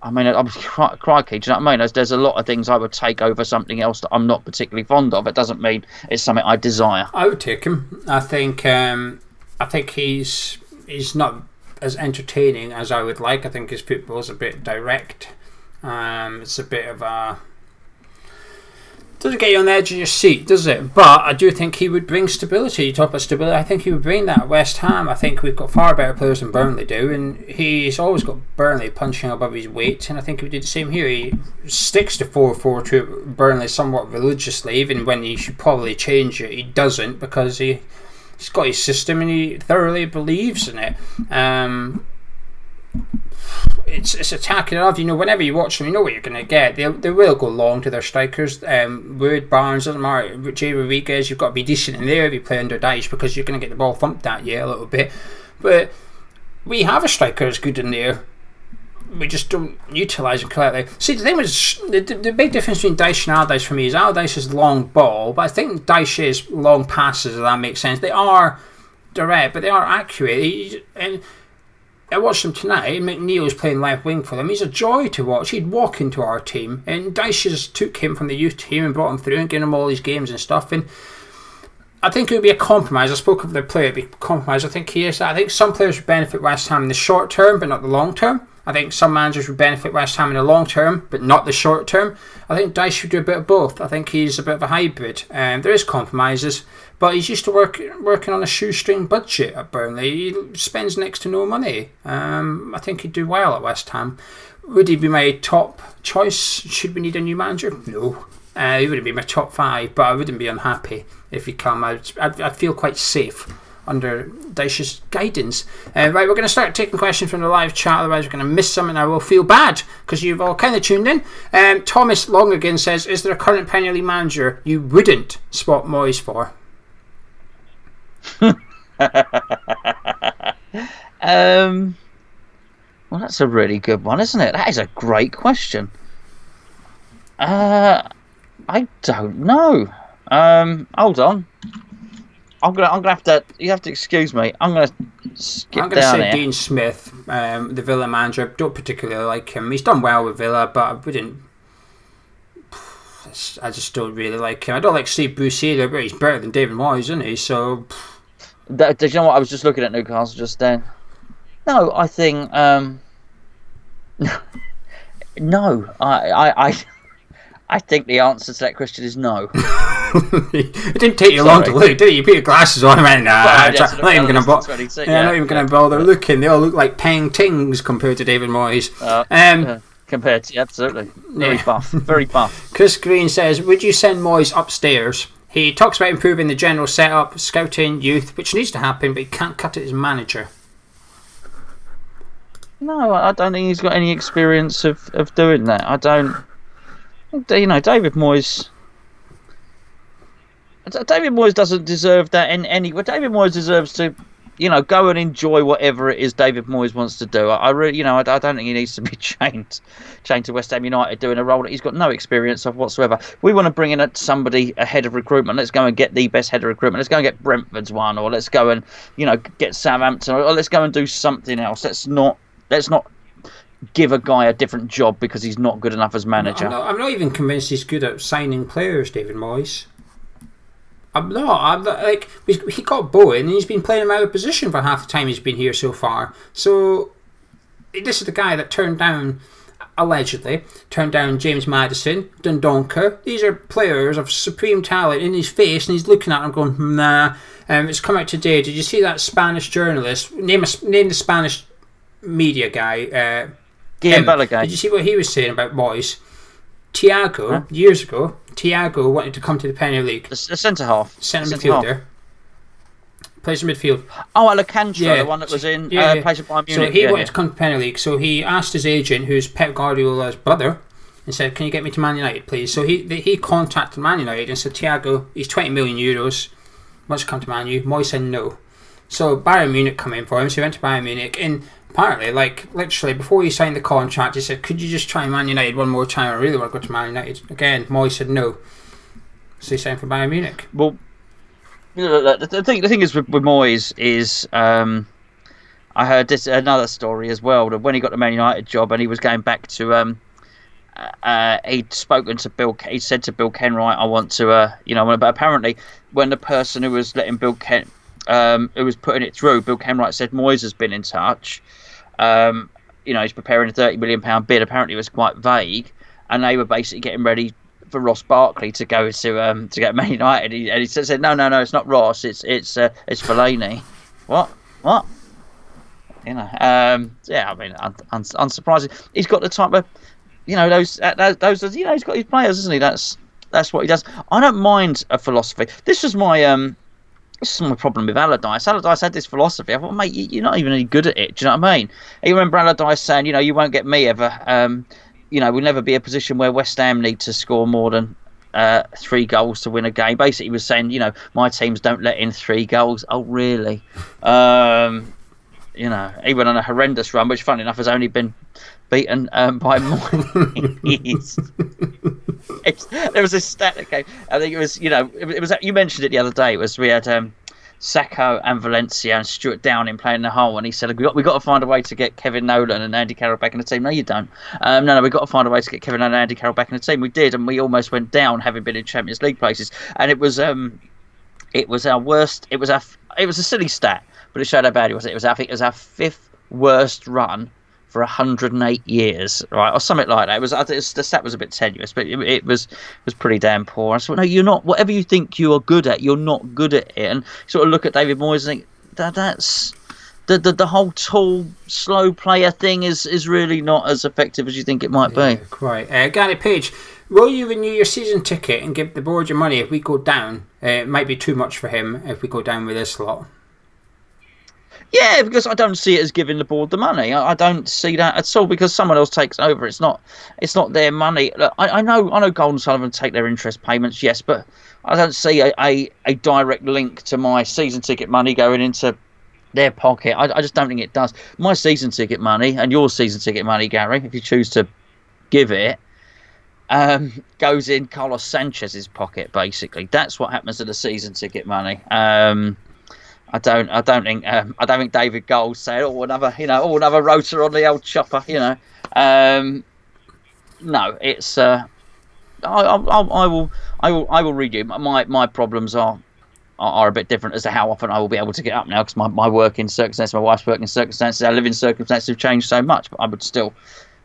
I mean, I'm crikey, do you know what I mean? There's a lot of things I would take over something else that I'm not particularly fond of. It doesn't mean it's something I desire. I would take him. I think he's not as entertaining as I would like. I think his football is a bit direct. It's a bit of a... doesn't get you on the edge of your seat, does it? But I do think he would bring stability. You talk about stability, I think he would bring that at West Ham. I think we've got far better players than Burnley do, and he's always got Burnley punching above his weight, and I think he would do the same here. He sticks to 4-4-2 Burnley somewhat religiously, even when he should probably change it. He doesn't, because he's got his system and he thoroughly believes in it. It's attacking enough. You know, whenever you watch them, you know what you're going to get. They will go long to their strikers. Wood, Barnes, doesn't matter. Jay Rodriguez, you've got to be decent in there if you play under Dyche, because you're going to get the ball thumped at you a little bit. But we have a striker that's good in there. We just don't utilise him correctly. See, the thing was, the big difference between Dyche and Allardyce for me is Allardyce is long ball, but I think Dyche is long passes, if that makes sense. They are direct, but they are accurate. And I watched him tonight. McNeil's playing left wing for them. He's a joy to watch. He'd walk into our team, and Dyche just took him from the youth team and brought him through and gave him all these games and stuff. And I think it would be a compromise. I spoke of the player, it'd be a compromise. I think he is. I think some players would benefit West Ham in the short term, but not the long term. I think some managers would benefit West Ham in the long term, but not the short term. I think Dyche should do a bit of both. I think he's a bit of a hybrid. There is compromises, but he's used to working on a shoestring budget at Burnley. He spends next to no money. I think he'd do well at West Ham. Would he be my top choice? Should we need a new manager? No. He wouldn't be my top 5, but I wouldn't be unhappy if he come. I'd feel quite safe under Dyche's guidance. Right, we're going to start taking questions from the live chat, otherwise we're going to miss some and I will feel bad because you've all kind of tuned in. Thomas Longagan says, is there a current Premier League manager you wouldn't swap Moyes for? Well, that's a really good one, isn't it? That is a great question. I don't know. Hold on. I'm gonna have to. You have to excuse me. I'm gonna skip. I'm gonna down say here. Dean Smith, the Villa manager. Don't particularly like him. He's done well with Villa, but I wouldn't. I just don't really like him. I don't like Steve Bruce either, but he's better than David Moyes, isn't he? So, Do you know what? I was just looking at Newcastle just then. No, I think no. I think the answer to that question is no. It didn't take you long to look, did it? You put your glasses on and went, I'm not even going to bother looking. They all look like paintings compared to David Moyes. Compared to, absolutely. Very buff. Very buff. Chris Green says, would you send Moyes upstairs? He talks about improving the general setup, scouting, youth, which needs to happen, but he can't cut it as manager. No, I don't think he's got any experience of doing that. I don't... David Moyes doesn't deserve that in any way. David Moyes deserves to, go and enjoy whatever it is David Moyes wants to do. I don't think he needs to be chained to West Ham United doing a role that he's got no experience of whatsoever. We want to bring in somebody, a head of recruitment. Let's go and get the best head of recruitment. Let's go and get Brentford's one, or let's go and get Southampton, or let's go and do something else. Let's not give a guy a different job because he's not good enough as manager. I'm not even convinced he's good at signing players, David Moyes. I'm not like, he got Bowen and he's been playing him out of position for half the time he's been here so far. So this is the guy that allegedly turned down James Maddison, Dundonker. These are players of supreme talent in his face, and he's looking at them going, nah. It's come out today. Did you see that Spanish journalist? Name the Spanish media guy. Guillem Balaguer. Did you see what he was saying about Moyes? Thiago, years ago, wanted to come to the Premier League. The centre half. Centre midfielder. Plays in midfield. Oh, Alcantara, the one that was in plays at Bayern Munich. So he wanted to come to the Premier League. So he asked his agent, who's Pep Guardiola's brother, and said, can you get me to Man United, please? So he contacted Man United and said, Thiago, he's 20 million euros, wants to come to Man U. Moyes said no. So Bayern Munich come in for him, so he went to Bayern Munich, and apparently, literally, before he signed the contract, he said, could you just try Man United one more time? I really want to go to Man United. Again, Moyes said no. So he signed for Bayern Munich. Well, the thing is with Moyes is, I heard another story as well, that when he got the Man United job and he was going back to, he'd spoken to he said to Bill Kenwright, I want to, but apparently when the person who was letting who was putting it through, Bill Kenwright said Moyes has been in touch. He's preparing a £30 million bid. Apparently, it was quite vague, and they were basically getting ready for Ross Barkley to go to get Man United. And he said, no, it's not Ross. It's Fellaini. What? Unsurprising. He's got the type of, those. He's got his players, isn't he? That's what he does. I don't mind a philosophy. This is my problem with Allardyce. Allardyce had this philosophy. I thought, mate, you're not even any good at it. Do you know what I mean? You remember Allardyce saying, you won't get me ever. We'll never be a position where West Ham need to score more than 3 goals to win a game. Basically, he was saying, my teams don't let in 3 goals. Oh, really? He went on a horrendous run, which, funny enough, has only been beaten by Moyes. There was this stat that came. I think it was, it was. You mentioned it the other day. It was we had Sacco and Valencia and Stuart Downing playing the whole, and he said we got to find a way to get Kevin Nolan and Andy Carroll back in the team. No, you don't. No, we got to find a way to get Kevin Nolan and Andy Carroll back in the team. We did, and we almost went down, having been in Champions League places. And it was our worst. It was a silly stat, but it showed how bad it was. I think it was our 5th worst run for 108 years, right, or something like that. The stat was a bit tenuous, but it was pretty damn poor. I thought, no, you're not. Whatever you think you are good at, you're not good at it. And sort of look at David Moyes and think that's the whole tall, slow player thing is really not as effective as you think it might be. Quite. Gary Page, will you renew your season ticket and give the board your money if we go down? It might be too much for him if we go down with this lot. Yeah, because I don't see it as giving the board the money. I don't see that at all, because someone else takes over. It's not their money. Look, I know Golden Sullivan take their interest payments, yes, but I don't see a direct link to my season ticket money going into their pocket. I just don't think it does. My season ticket money and your season ticket money, Gary, if you choose to give it, goes in Carlos Sanchez's pocket. Basically, that's what happens to the season ticket money. I don't think David Gold said, another rotor on the old chopper. No, it's I will read you. My problems are a bit different as to how often I will be able to get up now, because my working circumstances, my wife's working circumstances, our living circumstances have changed so much. But I would still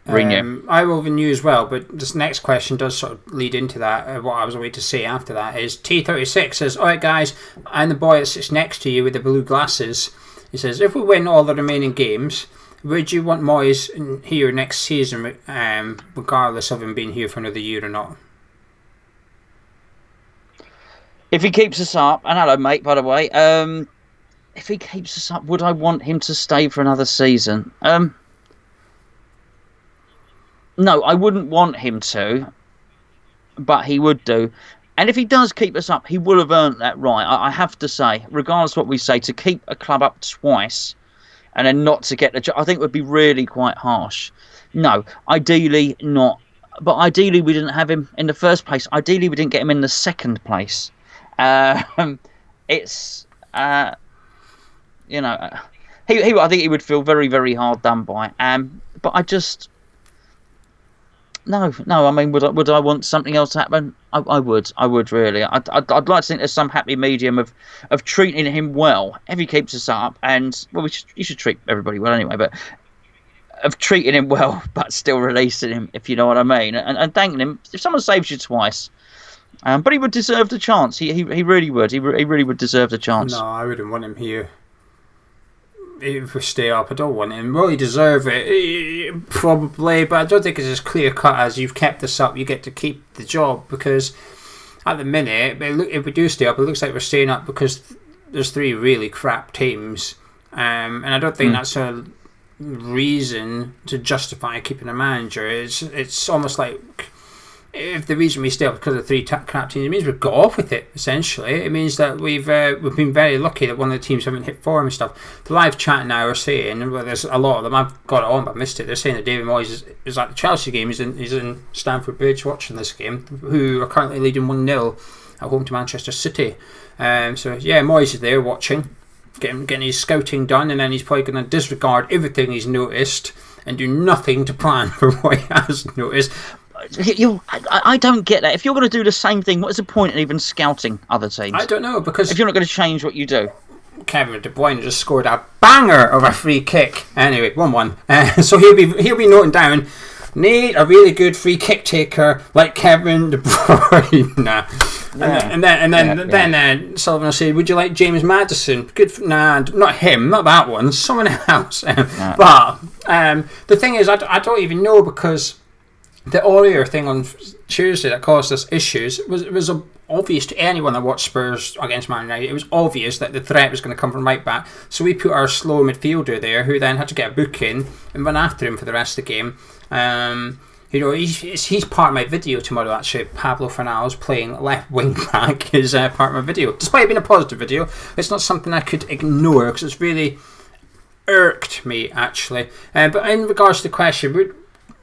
renew. I will renew as well, but this next question does sort of lead into that. What I was going to say after that is T36 says, "Alright guys, I'm the boy that sits next to you with the blue glasses." He says, "If we win all the remaining games, would you want Moyes here next season, regardless of him being here for another year or not?" If he keeps us up, and hello mate, by the way, if he keeps us up, would I want him to stay for another season? No, I wouldn't want him to, but he would do. And if he does keep us up, he will have earned that right. I have to say, regardless of what we say, to keep a club up twice and then not to get the job, I think would be really quite harsh. No, ideally not. But ideally we didn't have him in the first place. Ideally we didn't get him in the second place. It's, you know, I think he would feel very, very hard done by. But I just... No. I mean, would I want something else to happen? I would really. I'd like to think there's some happy medium of treating him well if he keeps us up, and well, you should treat everybody well anyway. But of treating him well, but still releasing him, if you know what I mean, and thanking him if someone saves you twice. But he would deserve the chance. He really would. He really would deserve the chance. No, I wouldn't want him here. If we stay up, I don't want him. Will he deserve it? Probably, but I don't think it's as clear cut as you've kept this up, you get to keep the job, because at the minute, if we do stay up, it looks like we're staying up because there's 3 really crap teams, and I don't think that's a reason to justify keeping a manager. It's almost like, if the reason we stay up because of 3 crap teams, it means we've got off with it, essentially. It means that we've been very lucky that one of the teams haven't hit form and stuff. The live chat now are saying, well, there's a lot of them, I've got it on but I missed it, they're saying that David Moyes is at the Chelsea game, he's in Stamford Bridge watching this game, who are currently leading 1-0 at home to Manchester City. So yeah, Moyes is there watching, getting his scouting done, and then he's probably going to disregard everything he's noticed and do nothing to plan for what he has noticed. I don't get that. If you're going to do the same thing, what's the point in even scouting other teams? I don't know, because if you're not going to change what you do. Kevin De Bruyne just scored a banger of a free kick. Anyway, 1-1. So he'll be noting down, need a really good free kick taker like Kevin De Bruyne. And then Sullivan will say, would you like James Maddison? Good. Nah, not him, not that one. Someone else. But the thing is, I don't even know, because the Aurier thing on Tuesday that caused us issues was obvious to anyone that watched Spurs against Man United. It was obvious that the threat was going to come from right back. So we put our slow midfielder there, who then had to get a booking and run after him for the rest of the game. He's part of my video tomorrow, actually. Pablo Fornals playing left wing back is part of my video. Despite it being a positive video, it's not something I could ignore, because it's really irked me, actually. But in regards to the question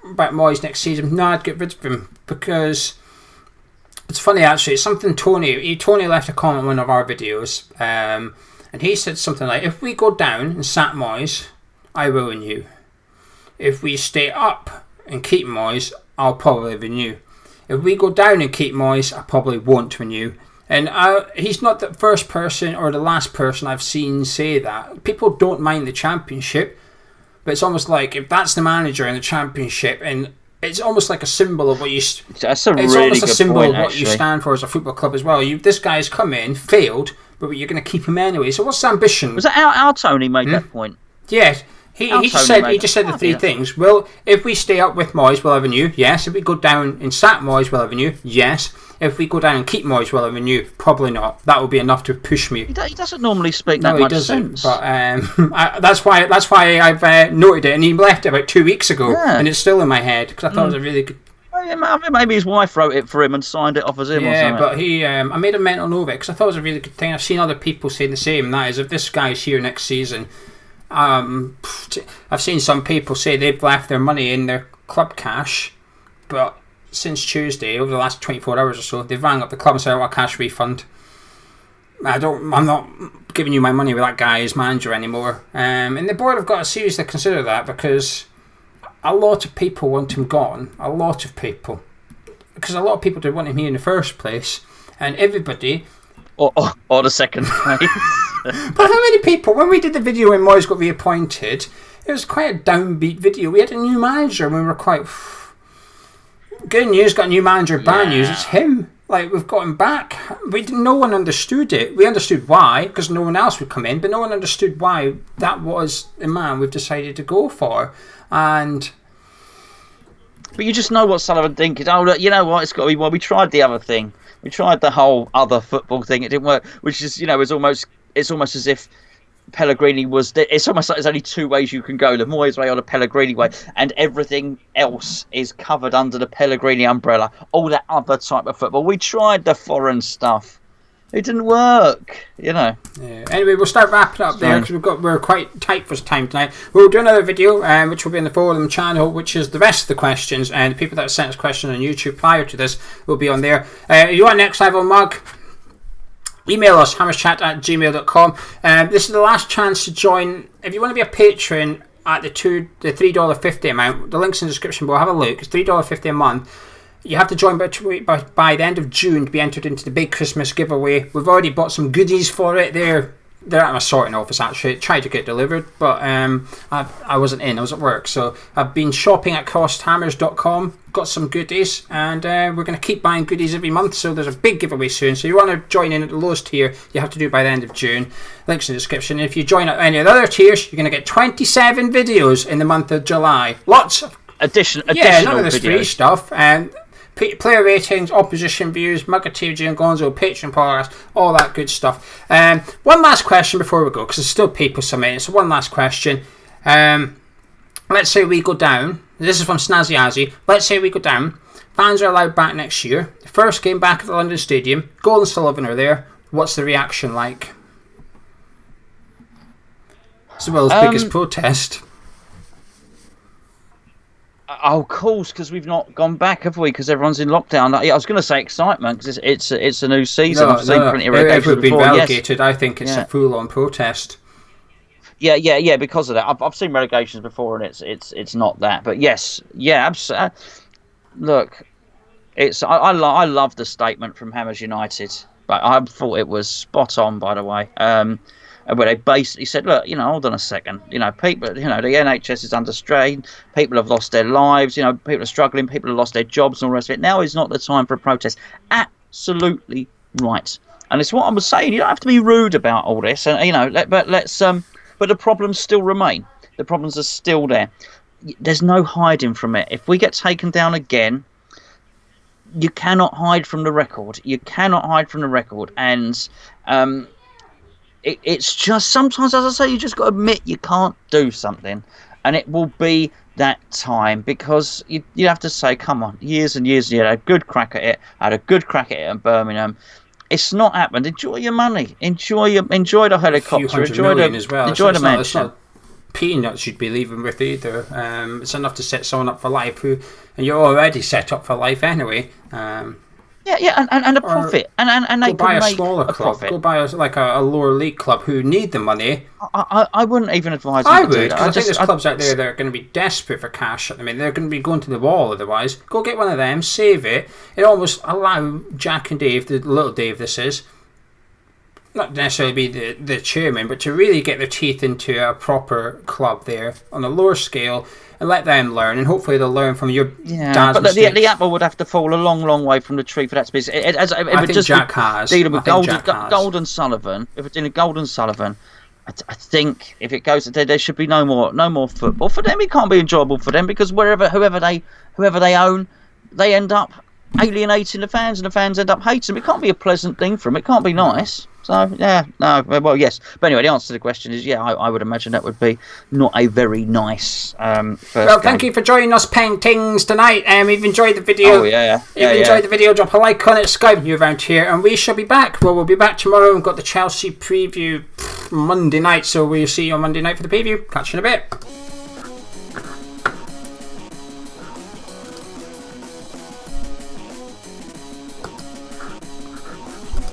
about Moyes next season, no, I'd get rid of him, because it's funny, actually. It's something Tony left a comment on one of our videos, and he said something like, if we go down and sack Moyes, I will renew. If we stay up and keep Moyes, I'll probably renew. If we go down and keep Moyes, I probably won't renew. And he's not the first person or the last person I've seen say that. People don't mind the Championship, but it's almost like, if that's the manager in the Championship, and it's almost like a symbol of what you... That's a really good point, what you stand for as a football club as well. This guy's come in, failed, but you're going to keep him anyway. So what's the ambition? Was that our Tony made that point? Yeah. He just said the 3 things. Well, if we stay up with Moyes, we'll have a new. Yes. If we go down and sack Moyes, we'll have a new. Yes. If we go down and keep Moyes, we'll have a new. Probably not. That will be enough to push me. He doesn't normally speak that much sense. But that's why I've noted it, and he left it about 2 weeks ago, and it's still in my head, because I thought it was a really good... Maybe his wife wrote it for him and signed it off as him or something. Yeah, but I made a mental note of it, because I thought it was a really good thing. I've seen other people saying the same, and that is, if this guy's here next season... I've seen some people say they've left their money in their club cash, but since Tuesday, over the last 24 hours or so, they've rang up the club and said, I want a cash refund. I'm not giving you my money with that guy as manager anymore. And the board have got to seriously consider that, because a lot of people want him gone. A lot of people. because a lot of people did want him here in the first place, and everybody. Or the second place. But how many people, when we did the video when Moyes got reappointed, it was quite a downbeat video. We had a new manager and we were quite... Good news, got a new manager, bad news, it's him. Like, we've got him back. No one understood it. We understood why, because no one else would come in, but no one understood why that was the man we've decided to go for. And... But you just know what Sullivan thinks. Oh, look, you know what, it's got to be... Well, we tried the other thing. We tried the whole other football thing. It didn't work, which is, it's almost as if Pellegrini was... It's almost like there's only two ways you can go, the Moyes way or the Pellegrini way, and everything else is covered under the Pellegrini umbrella. All that other type of football. We tried the foreign stuff. It didn't work, Yeah. Anyway, we'll start wrapping up there because we're quite tight for time tonight. We'll do another video, which will be in the forum channel, which is the rest of the questions, and the people that sent us questions on YouTube prior to this will be on there. If you want Next Level mug, email us hammerschat@gmail.com. This is the last chance to join. If you want to be a patron at the $3.50 amount, the link's in the description below. Have a look. It's $3.50 a month. You have to join by the end of June to be entered into the big Christmas giveaway. We've already bought some goodies for it. They're at my sorting office, actually. Tried to get delivered, but I wasn't in. I was at work. So I've been shopping at costhammers.com. Got some goodies, and we're going to keep buying goodies every month. So there's a big giveaway soon. So you want to join in at the lowest tier, you have to do it by the end of June. Links in the description. If you join at any of the other tiers, you're going to get 27 videos in the month of July. Lots of additional none of this videos. Free stuff. Player ratings, opposition views, Managerial, Geo Gonzo, Patreon podcast, all that good stuff. One last question before we go, because there's still people submitting. So one last question. Let's say we go down. This is from Snazzy Azzy. Let's say we go down. Fans are allowed back next year. The first game back at the London Stadium. Gold and Sullivan are there. What's the reaction like? It's the world's biggest protest. Oh, of course, because we've not gone back, have we? Because everyone's in lockdown. I was going to say excitement because it's a new season. I've seen plenty of relegations if we've been before. relegated, I think it's a full-on protest. Yeah. Because of that, I've seen relegations before, and it's not that. But yes, absolutely. Look, I love the statement from Hammers United, but I thought it was spot on. By the way. Where they basically said, look, hold on a second. People, the NHS is under strain. People have lost their lives. People are struggling. People have lost their jobs and all the rest of it. Now is not the time for a protest. Absolutely right. And it's what I was saying. You don't have to be rude about all this. And but the problems still remain. The problems are still there. There's no hiding from it. If we get taken down again, you cannot hide from the record. And it's just sometimes, as I say, you just got to admit you can't do something, and it will be that time because you have to say, come on, years and years, you had a good crack at it. I had a good crack at it in Birmingham. It's not happened. Enjoy your money. Enjoy the helicopter. Enjoy the mansion. It's not peanuts you'd be leaving with either. It's enough to set someone up for life and you're already set up for life anyway. And a profit, and they go buy can a make smaller a club. profit. Go buy a lower league club who need the money. I wouldn't even advise. I would, because I think there's clubs out there that are going to be desperate for cash at the minute. They're going to be going to the wall otherwise. Go get one of them, save it. It almost allow Jack and Dave, the little Dave this is, not necessarily be the chairman, but to really get their teeth into a proper club there on a lower scale. And let them learn, and hopefully they'll learn from your dad's mistakes. The apple would have to fall a long, long way from the tree for that to be. I think Jack has. Dealing with Golden Sullivan, if it's in a Golden Sullivan, I think if it goes, there should be no more football for them. It can't be enjoyable for them because whoever they own, they end up alienating the fans, and the fans end up hating them. It can't be a pleasant thing for them. It can't be nice. So yes. But anyway, the answer to the question is I would imagine that would be not a very nice first game. Thank you for joining us paintings tonight. We've enjoyed the video. Enjoyed the video, drop a like on it, subscribe you around here, and we shall be back. Well, we'll be back tomorrow. We've got the Chelsea preview Monday night, so we'll see you on Monday night for the preview. Catch you in a bit.